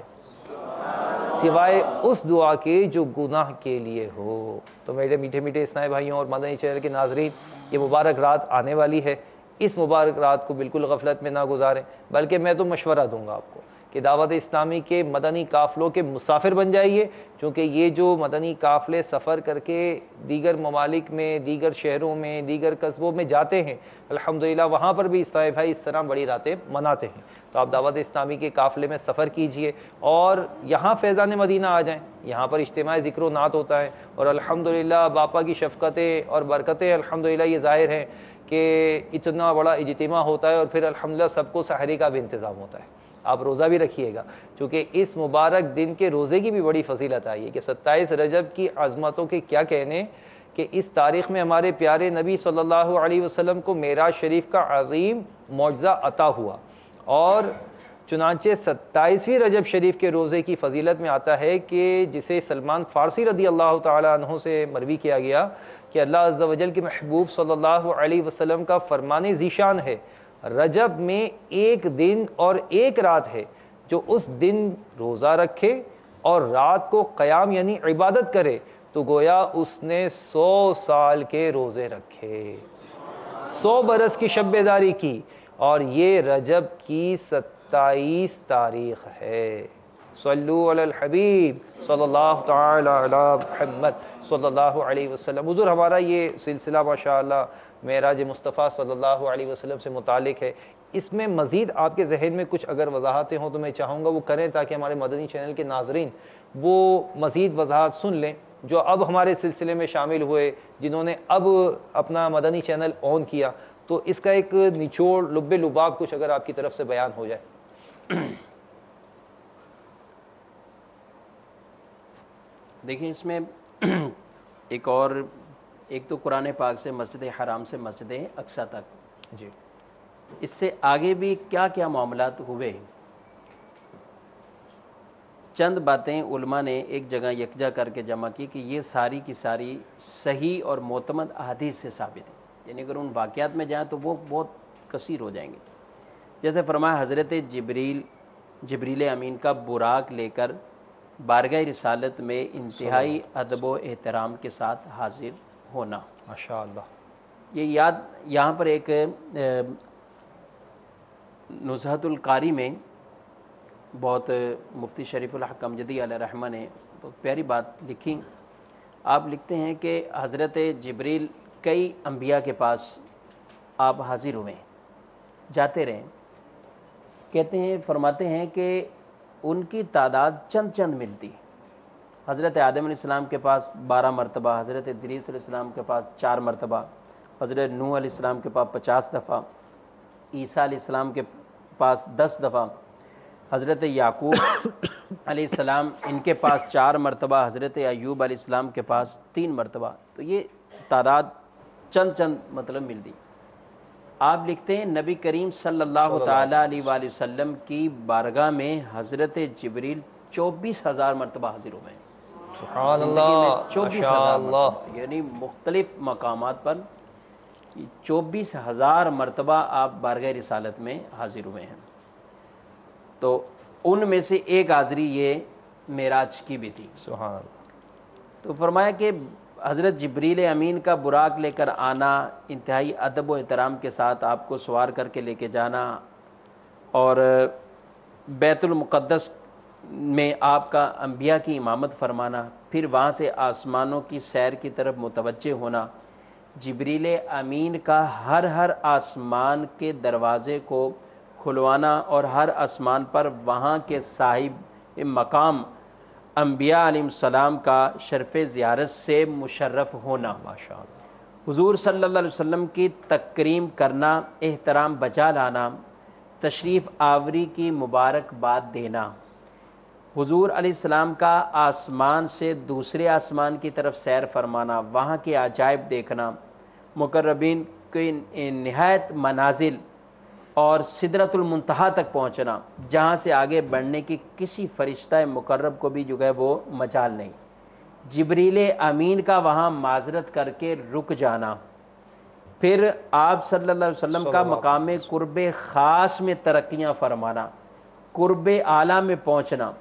سوائے اس دعا کے جو گناہ کے لیے ہو. تو میرے میٹھے میٹھے اسلامی بھائیوں اور مدنی چینل کے ناظرین, یہ مبارک رات آنے والی ہے, اس مبارک رات کو بالکل غفلت میں نہ گزاریں, بلکہ میں تو مشورہ دوں گا آپ کو کہ دعوت اسلامی کے مدنی قافلوں کے مسافر بن جائیے, چونکہ یہ جو مدنی قافلے سفر کر کے دیگر ممالک میں, دیگر شہروں میں, دیگر قصبوں میں جاتے ہیں الحمدللہ, وہاں پر بھی اسلامی بھائی اس طرح بڑی راتیں مناتے ہیں. تو آپ دعوت اسلامی کے قافلے میں سفر کیجئے اور یہاں فیضان مدینہ آ جائیں, یہاں پر اجتماع ذکر و نعت ہوتا ہے, اور الحمدللہ باپا کی شفقتیں اور برکتیں الحمدللہ یہ ظاہر ہیں کہ اتنا بڑا اجتماع ہوتا ہے, اور پھر الحمدللہ سب کو سحری کا بھی انتظام ہوتا ہے. آپ روزہ بھی رکھیے گا, چونکہ اس مبارک دن کے روزے کی بھی بڑی فضیلت آئی ہے کہ 27 رجب کی عظمتوں کے کیا کہنے, کہ اس تاریخ میں ہمارے پیارے نبی صلی اللہ علیہ وسلم کو معراج شریف کا عظیم معجزہ عطا ہوا, اور چنانچہ 27ویں رجب شریف کے روزے کی فضیلت میں آتا ہے کہ جسے سلمان فارسی رضی اللہ تعالی عنہ سے مروی کیا گیا کہ اللہ عز و جل کے محبوب صلی اللہ علیہ وسلم کا فرمان ذیشان ہے, رجب میں ایک دن اور ایک رات ہے, جو اس دن روزہ رکھے اور رات کو قیام یعنی عبادت کرے تو گویا اس نے 100 سال کے روزے رکھے, 100 برس کی شب بیداری کی, اور یہ رجب کی 27 تاریخ ہے. صلو علی الحبیب صلی اللہ تعالی علی محمد صلی اللہ علیہ وسلم. حضور ہمارا یہ سلسلہ ماشاءاللہ معراج مصطفیٰ صلی اللہ علیہ وسلم سے متعلق ہے, اس میں مزید آپ کے ذہن میں کچھ اگر وضاحتیں ہوں تو میں چاہوں گا وہ کریں، تاکہ ہمارے مدنی چینل کے ناظرین وہ مزید وضاحت سن لیں، جو اب ہمارے سلسلے میں شامل ہوئے، جنہوں نے اب اپنا مدنی چینل آن کیا، تو اس کا ایک نچوڑ لب لباب کچھ اگر آپ کی طرف سے بیان ہو جائے۔ دیکھیں اس میں ایک تو قرآن پاک سے مسجد حرام سے مسجد اقصی تک، جی، اس سے آگے بھی کیا کیا معاملات ہوئے، چند باتیں علماء نے ایک جگہ یکجا کر کے جمع کی کہ یہ ساری کی ساری صحیح اور معتمد احادیث سے ثابت ہیں، یعنی اگر ان واقعات میں جائیں تو وہ بہت کثیر ہو جائیں گے۔ جیسے فرمایا حضرت جبریل امین کا براق لے کر بارگاہ رسالت میں انتہائی ادب و احترام کے ساتھ حاضر ہونا۔ ماشاء اللہ۔ یہ یہاں پر ایک نزہۃ القاری میں بہت مفتی شریف الحق امجدی علیہ رحمہ نے بہت پیاری بات لکھی۔ آپ لکھتے ہیں کہ حضرت جبریل کئی انبیاء کے پاس آپ حاضر ہوئے، جاتے رہے، کہتے ہیں فرماتے ہیں کہ ان کی تعداد چند ملتی، حضرت آدم علیہ السلام کے پاس 12 مرتبہ، حضرت ادریس علیہ السلام کے پاس 4 مرتبہ، حضرت نوح علیہ السلام کے پاس 50 دفعہ، عیسیٰ علیہ السلام کے پاس 10 دفعہ، حضرت یعقوب علیہ السلام ان کے پاس 4 مرتبہ، حضرت ایوب علیہ السلام کے پاس 3 مرتبہ۔ تو یہ تعداد چند مطلب ملتی۔ آپ لکھتے ہیں نبی کریم صلی اللہ تعالیٰ علیہ وآلہ وسلم کی بارگاہ میں حضرت جبریل 24,000 مرتبہ حاضر ہوئے ہیں۔ سبحان زندگی میں اللہ، 24,000 مرتبہ، یعنی مختلف مقامات پر 24,000 مرتبہ آپ بارگاہ رسالت میں حاضر ہوئے ہیں۔ تو ان میں سے ایک حاضری یہ معراج کی بھی تھی۔ سبحان اللہ۔ تو فرمایا کہ حضرت جبریل امین کا براق لے کر آنا، انتہائی ادب و احترام کے ساتھ آپ کو سوار کر کے لے کے جانا، اور بیت المقدس میں آپ کا انبیاء کی امامت فرمانا، پھر وہاں سے آسمانوں کی سیر کی طرف متوجہ ہونا، جبریل امین کا ہر آسمان کے دروازے کو کھلوانا، اور ہر آسمان پر وہاں کے صاحب مقام انبیاء علیہ السلام کا شرف زیارت سے مشرف ہونا، ماشاء اللہ، حضور صلی اللہ علیہ وسلم کی تکریم کرنا، احترام بجا لانا، تشریف آوری کی مبارکباد دینا، حضور علیہ السلام کا آسمان سے دوسرے آسمان کی طرف سیر فرمانا، وہاں کے عجائب دیکھنا، مقربین کے نہایت منازل اور سدرۃ المنتہا تک پہنچنا، جہاں سے آگے بڑھنے کی کسی فرشتہ مقرب کو بھی جو ہے وہ مجال نہیں، جبریل امین کا وہاں معذرت کر کے رک جانا، پھر آپ صلی اللہ علیہ وسلم کا مقام قرب خاص میں ترقیاں فرمانا، قرب اعلیٰ میں پہنچنا،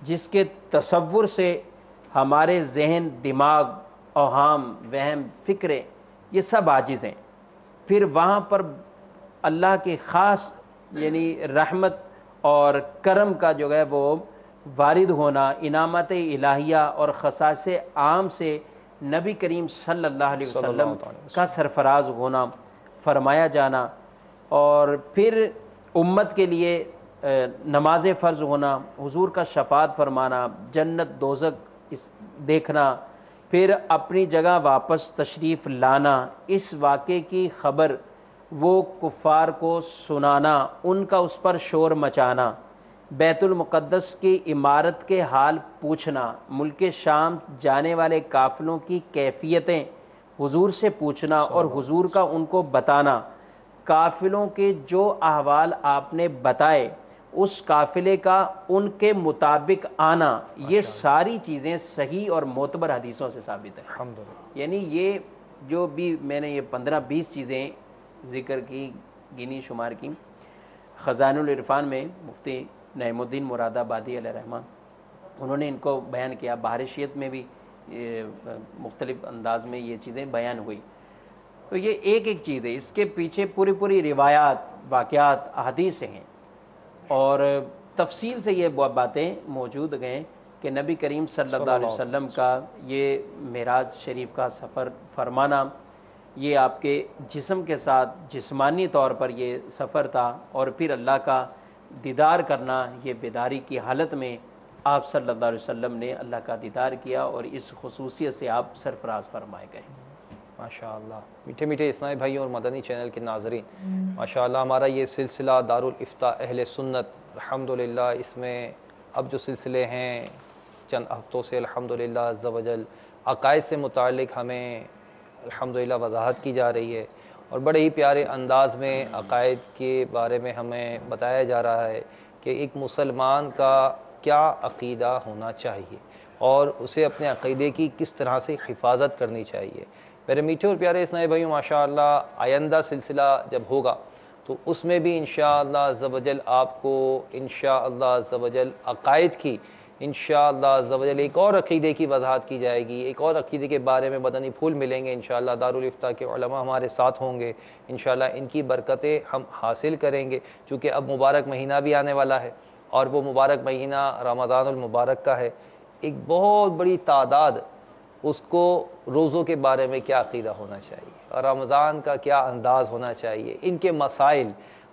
جس کے تصور سے ہمارے ذہن، دماغ، اوہام، وہم، فکریں یہ سب عاجز ہیں، پھر وہاں پر اللہ کے خاص یعنی رحمت اور کرم کا جو ہے وہ وارد ہونا، انعامت الہیہ اور خصائص عام سے نبی کریم صلی اللہ علیہ وسلم کا سرفراز ہونا، فرمایا جانا، اور پھر امت کے لیے نماز فرض ہونا، حضور کا شفاعت فرمانا، جنت دوزخ دیکھنا، پھر اپنی جگہ واپس تشریف لانا، اس واقعے کی خبر وہ کفار کو سنانا، ان کا اس پر شور مچانا، بیت المقدس کی عمارت کے حال پوچھنا، ملک شام جانے والے قافلوں کی کیفیتیں حضور سے پوچھنا اور حضور کا ان کو بتانا، قافلوں کے جو احوال آپ نے بتائے اس قافلے کا ان کے مطابق آنا، یہ ساری چیزیں صحیح اور معتبر حدیثوں سے ثابت ہیں۔ الحمدللہ۔ یعنی یہ جو بھی میں نے یہ 15-20 چیزیں ذکر کی، گنی شمار کی، خزائن العرفان میں مفتی نعیم الدین مراد آبادی علیہ رحمہ انہوں نے ان کو بیان کیا، بحر شیعت میں بھی مختلف انداز میں یہ چیزیں بیان ہوئی۔ تو یہ ایک چیز ہے، اس کے پیچھے پوری روایات، واقعات، احادیث ہیں، اور تفصیل سے یہ باتیں موجود ہیں کہ نبی کریم صلی اللہ علیہ وسلم کا یہ معراج شریف کا سفر فرمانا، یہ آپ کے جسم کے ساتھ جسمانی طور پر یہ سفر تھا، اور پھر اللہ کا دیدار کرنا، یہ بیداری کی حالت میں آپ صلی اللہ علیہ وسلم نے اللہ کا دیدار کیا، اور اس خصوصیت سے آپ سرفراز فرمائے گئے۔ ماشاءاللہ میٹھے میٹھے اسلامی بھائیوں اور مدنی چینل کے ناظرین، ماشاءاللہ ہمارا یہ سلسلہ دارالافتاء اہل سنت، الحمدللہ اس میں اب جو سلسلے ہیں چند ہفتوں سے الحمدللہ عز و جل عقائد سے متعلق ہمیں الحمدللہ وضاحت کی جا رہی ہے، اور بڑے ہی پیارے انداز میں عقائد کے بارے میں ہمیں بتایا جا رہا ہے کہ ایک مسلمان کا کیا عقیدہ ہونا چاہیے اور اسے اپنے عقیدے کی کس طرح سے حفاظت کرنی چاہیے۔ میرے میٹھے اور پیارے اسلامی بھائیوں، ماشاءاللہ آئندہ سلسلہ جب ہوگا تو اس میں بھی انشاءاللہ عز و جل آپ کو انشاءاللہ عز و جل عقائد کی انشاءاللہ عز و جل ایک اور عقیدے کی وضاحت کی جائے گی، ایک اور عقیدے کے بارے میں مدنی پھول ملیں گے انشاءاللہ، دارالافتاء کے علماء ہمارے ساتھ ہوں گے انشاءاللہ، ان کی برکتیں ہم حاصل کریں گے، چونکہ اب مبارک مہینہ بھی آنے والا ہے، اور وہ مبارک مہینہ رمضان المبارک کا ہے۔ ایک بہت بڑی تعداد اس کو روزوں کے بارے میں کیا عقیدہ ہونا چاہیے اور رمضان کا کیا انداز ہونا چاہیے، ان کے مسائل،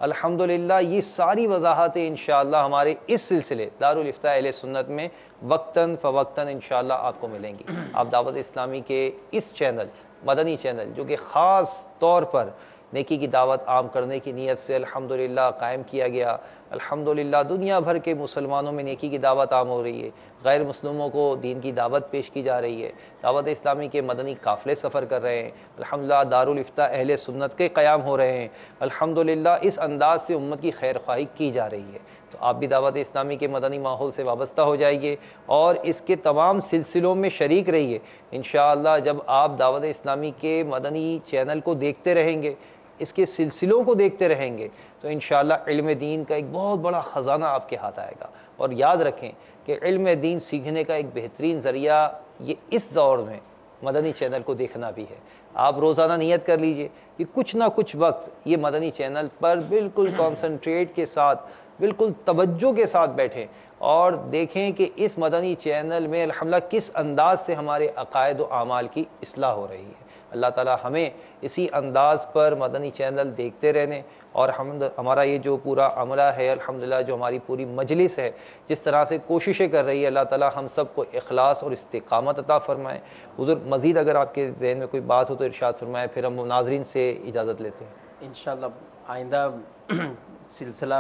الحمدللہ یہ ساری وضاحتیں انشاءاللہ ہمارے اس سلسلے دارالافتاء اہل سنت میں وقتاً فوقتاً انشاءاللہ آپ کو ملیں گی۔ آپ دعوت اسلامی کے اس چینل، مدنی چینل، جو کہ خاص طور پر نیکی کی دعوت عام کرنے کی نیت سے الحمدللہ قائم کیا گیا، الحمدللہ دنیا بھر کے مسلمانوں میں نیکی کی دعوت عام ہو رہی ہے، غیر مسلموں کو دین کی دعوت پیش کی جا رہی ہے، دعوت اسلامی کے مدنی قافلے سفر کر رہے ہیں، الحمدللہ دارالافتاء اہل سنت کے قیام ہو رہے ہیں، الحمدللہ اس انداز سے امت کی خیر خواہی کی جا رہی ہے۔ تو آپ بھی دعوت اسلامی کے مدنی ماحول سے وابستہ ہو جائیے اور اس کے تمام سلسلوں میں شریک رہیے۔ انشاءاللہ جب آپ دعوت اسلامی کے مدنی چینل کو دیکھتے رہیں گے، اس کے سلسلوں کو دیکھتے رہیں گے، تو انشاءاللہ علم دین کا ایک بہت بڑا خزانہ آپ کے ہاتھ آئے گا۔ اور یاد رکھیں کہ علم دین سیکھنے کا ایک بہترین ذریعہ یہ اس دور میں مدنی چینل کو دیکھنا بھی ہے۔ آپ روزانہ نیت کر لیجئے کہ کچھ نہ کچھ وقت یہ مدنی چینل پر بالکل کانسنٹریٹ کے ساتھ، بالکل توجہ کے ساتھ بیٹھیں اور دیکھیں کہ اس مدنی چینل میں الحمدللہ کس انداز سے ہمارے عقائد و اعمال کی اصلاح ہو رہی ہے۔ اللہ تعالی ہمیں اسی انداز پر مدنی چینل دیکھتے رہنے، اور ہمارا یہ جو پورا عملہ ہے الحمدللہ، جو ہماری پوری مجلس ہے جس طرح سے کوششیں کر رہی ہے، اللہ تعالی ہم سب کو اخلاص اور استقامت عطا فرمائے۔ حضور مزید اگر آپ کے ذہن میں کوئی بات ہو تو ارشاد فرمائے، پھر ہم ناظرین سے اجازت لیتے ہیں۔ انشاءاللہ آئندہ سلسلہ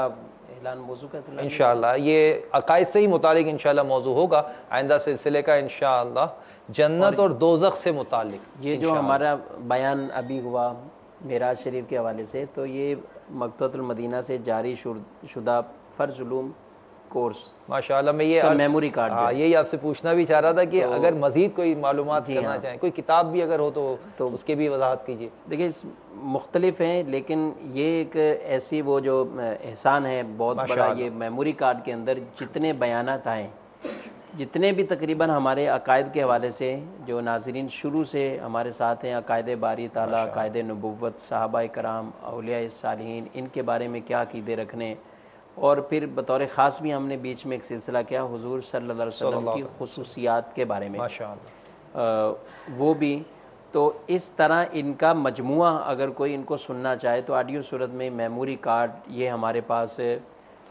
اعلان موضوع کا اعلان انشاءاللہ یہ عقائد سے ہی متعلق انشاءاللہ موضوع ہوگا آئندہ سلسلے کا انشاءاللہ، جنت اور دوزخ سے متعلق۔ یہ جو ہمارا بیان ابھی ہوا معراج شریف کے حوالے سے، تو یہ مکتبۃ المدینہ سے جاری شدہ فرض علوم کورس ماشاءاللہ، میں یہ کا میموری کارڈ جو ہے، یہی آپ سے پوچھنا بھی چاہ رہا تھا کہ اگر مزید کوئی معلومات جی کرنا ہاں، چاہیں، کوئی کتاب بھی اگر ہو تو تو اس کی بھی وضاحت کیجیے۔ دیکھیں مختلف ہیں، لیکن یہ ایک ایسی وہ جو احسان ہے بہت بڑا، ماشاءاللہ۔ یہ میموری کارڈ کے اندر جتنے بیانات آئے، جتنے بھی تقریباً ہمارے عقائد کے حوالے سے جو ناظرین شروع سے ہمارے ساتھ ہیں، عقائد باری تعالیٰ، عقائد نبوت، صحابہ کرام، اولیاء صالحین، ان کے بارے میں کیا عقیدے رکھنے، اور پھر بطور خاص بھی ہم نے بیچ میں ایک سلسلہ کیا حضور صلی اللہ علیہ وسلم کی خصوصیات کے بارے میں، ماشاءاللہ، وہ بھی۔ تو اس طرح ان کا مجموعہ اگر کوئی ان کو سننا چاہے تو آڈیو صورت میں میموری کارڈ یہ ہمارے پاس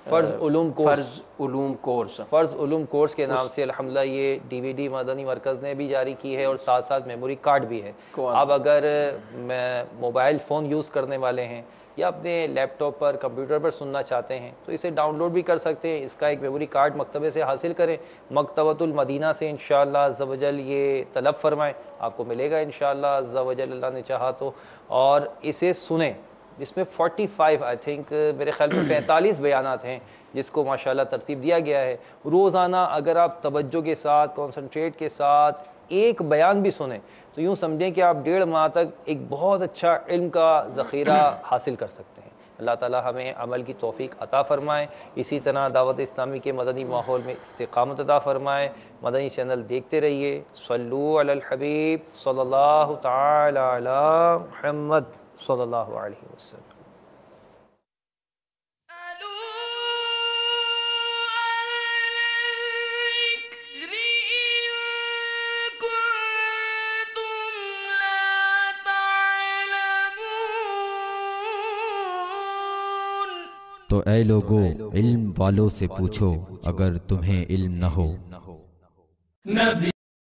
فرض علوم کورس، فرض علوم کورس، فرض علوم کورس کے نام سے الحمدللہ یہ ڈی وی ڈی مدنی مرکز نے بھی جاری کی ہے، اور ساتھ ساتھ میموری کارڈ بھی ہے۔ اب اگر موبائل فون یوز کرنے والے ہیں یا اپنے لیپ ٹاپ پر، کمپیوٹر پر سننا چاہتے ہیں تو اسے ڈاؤن لوڈ بھی کر سکتے ہیں، اس کا ایک میموری کارڈ مکتبے سے حاصل کریں، مکتبۃ المدینہ سے انشاءاللہ عز و جل یہ طلب فرمائیں، آپ کو ملے گا انشاءاللہ عز و جل، اللہ نے چاہا تو، اور اسے سنیں، جس میں 45 آئی تھنک میرے خیال میں 45 بیانات ہیں جس کو ماشاءاللہ ترتیب دیا گیا ہے۔ روزانہ اگر آپ توجہ کے ساتھ، کنسنٹریٹ کے ساتھ ایک بیان بھی سنیں تو یوں سمجھیں کہ آپ 1.5 ماہ تک ایک بہت اچھا علم کا ذخیرہ حاصل کر سکتے ہیں۔ اللہ تعالی ہمیں عمل کی توفیق عطا فرمائے، اسی طرح دعوت اسلامی کے مدنی ماحول میں استقامت عطا فرمائے۔ مدنی چینل دیکھتے رہیے۔ صلو علی الحبیب صلی اللہ تعالی علی محمد صلی اللہ علیہ وسلم۔ تو اے لوگو علم والوں سے پوچھو اگر تمہیں علم نہ ہو۔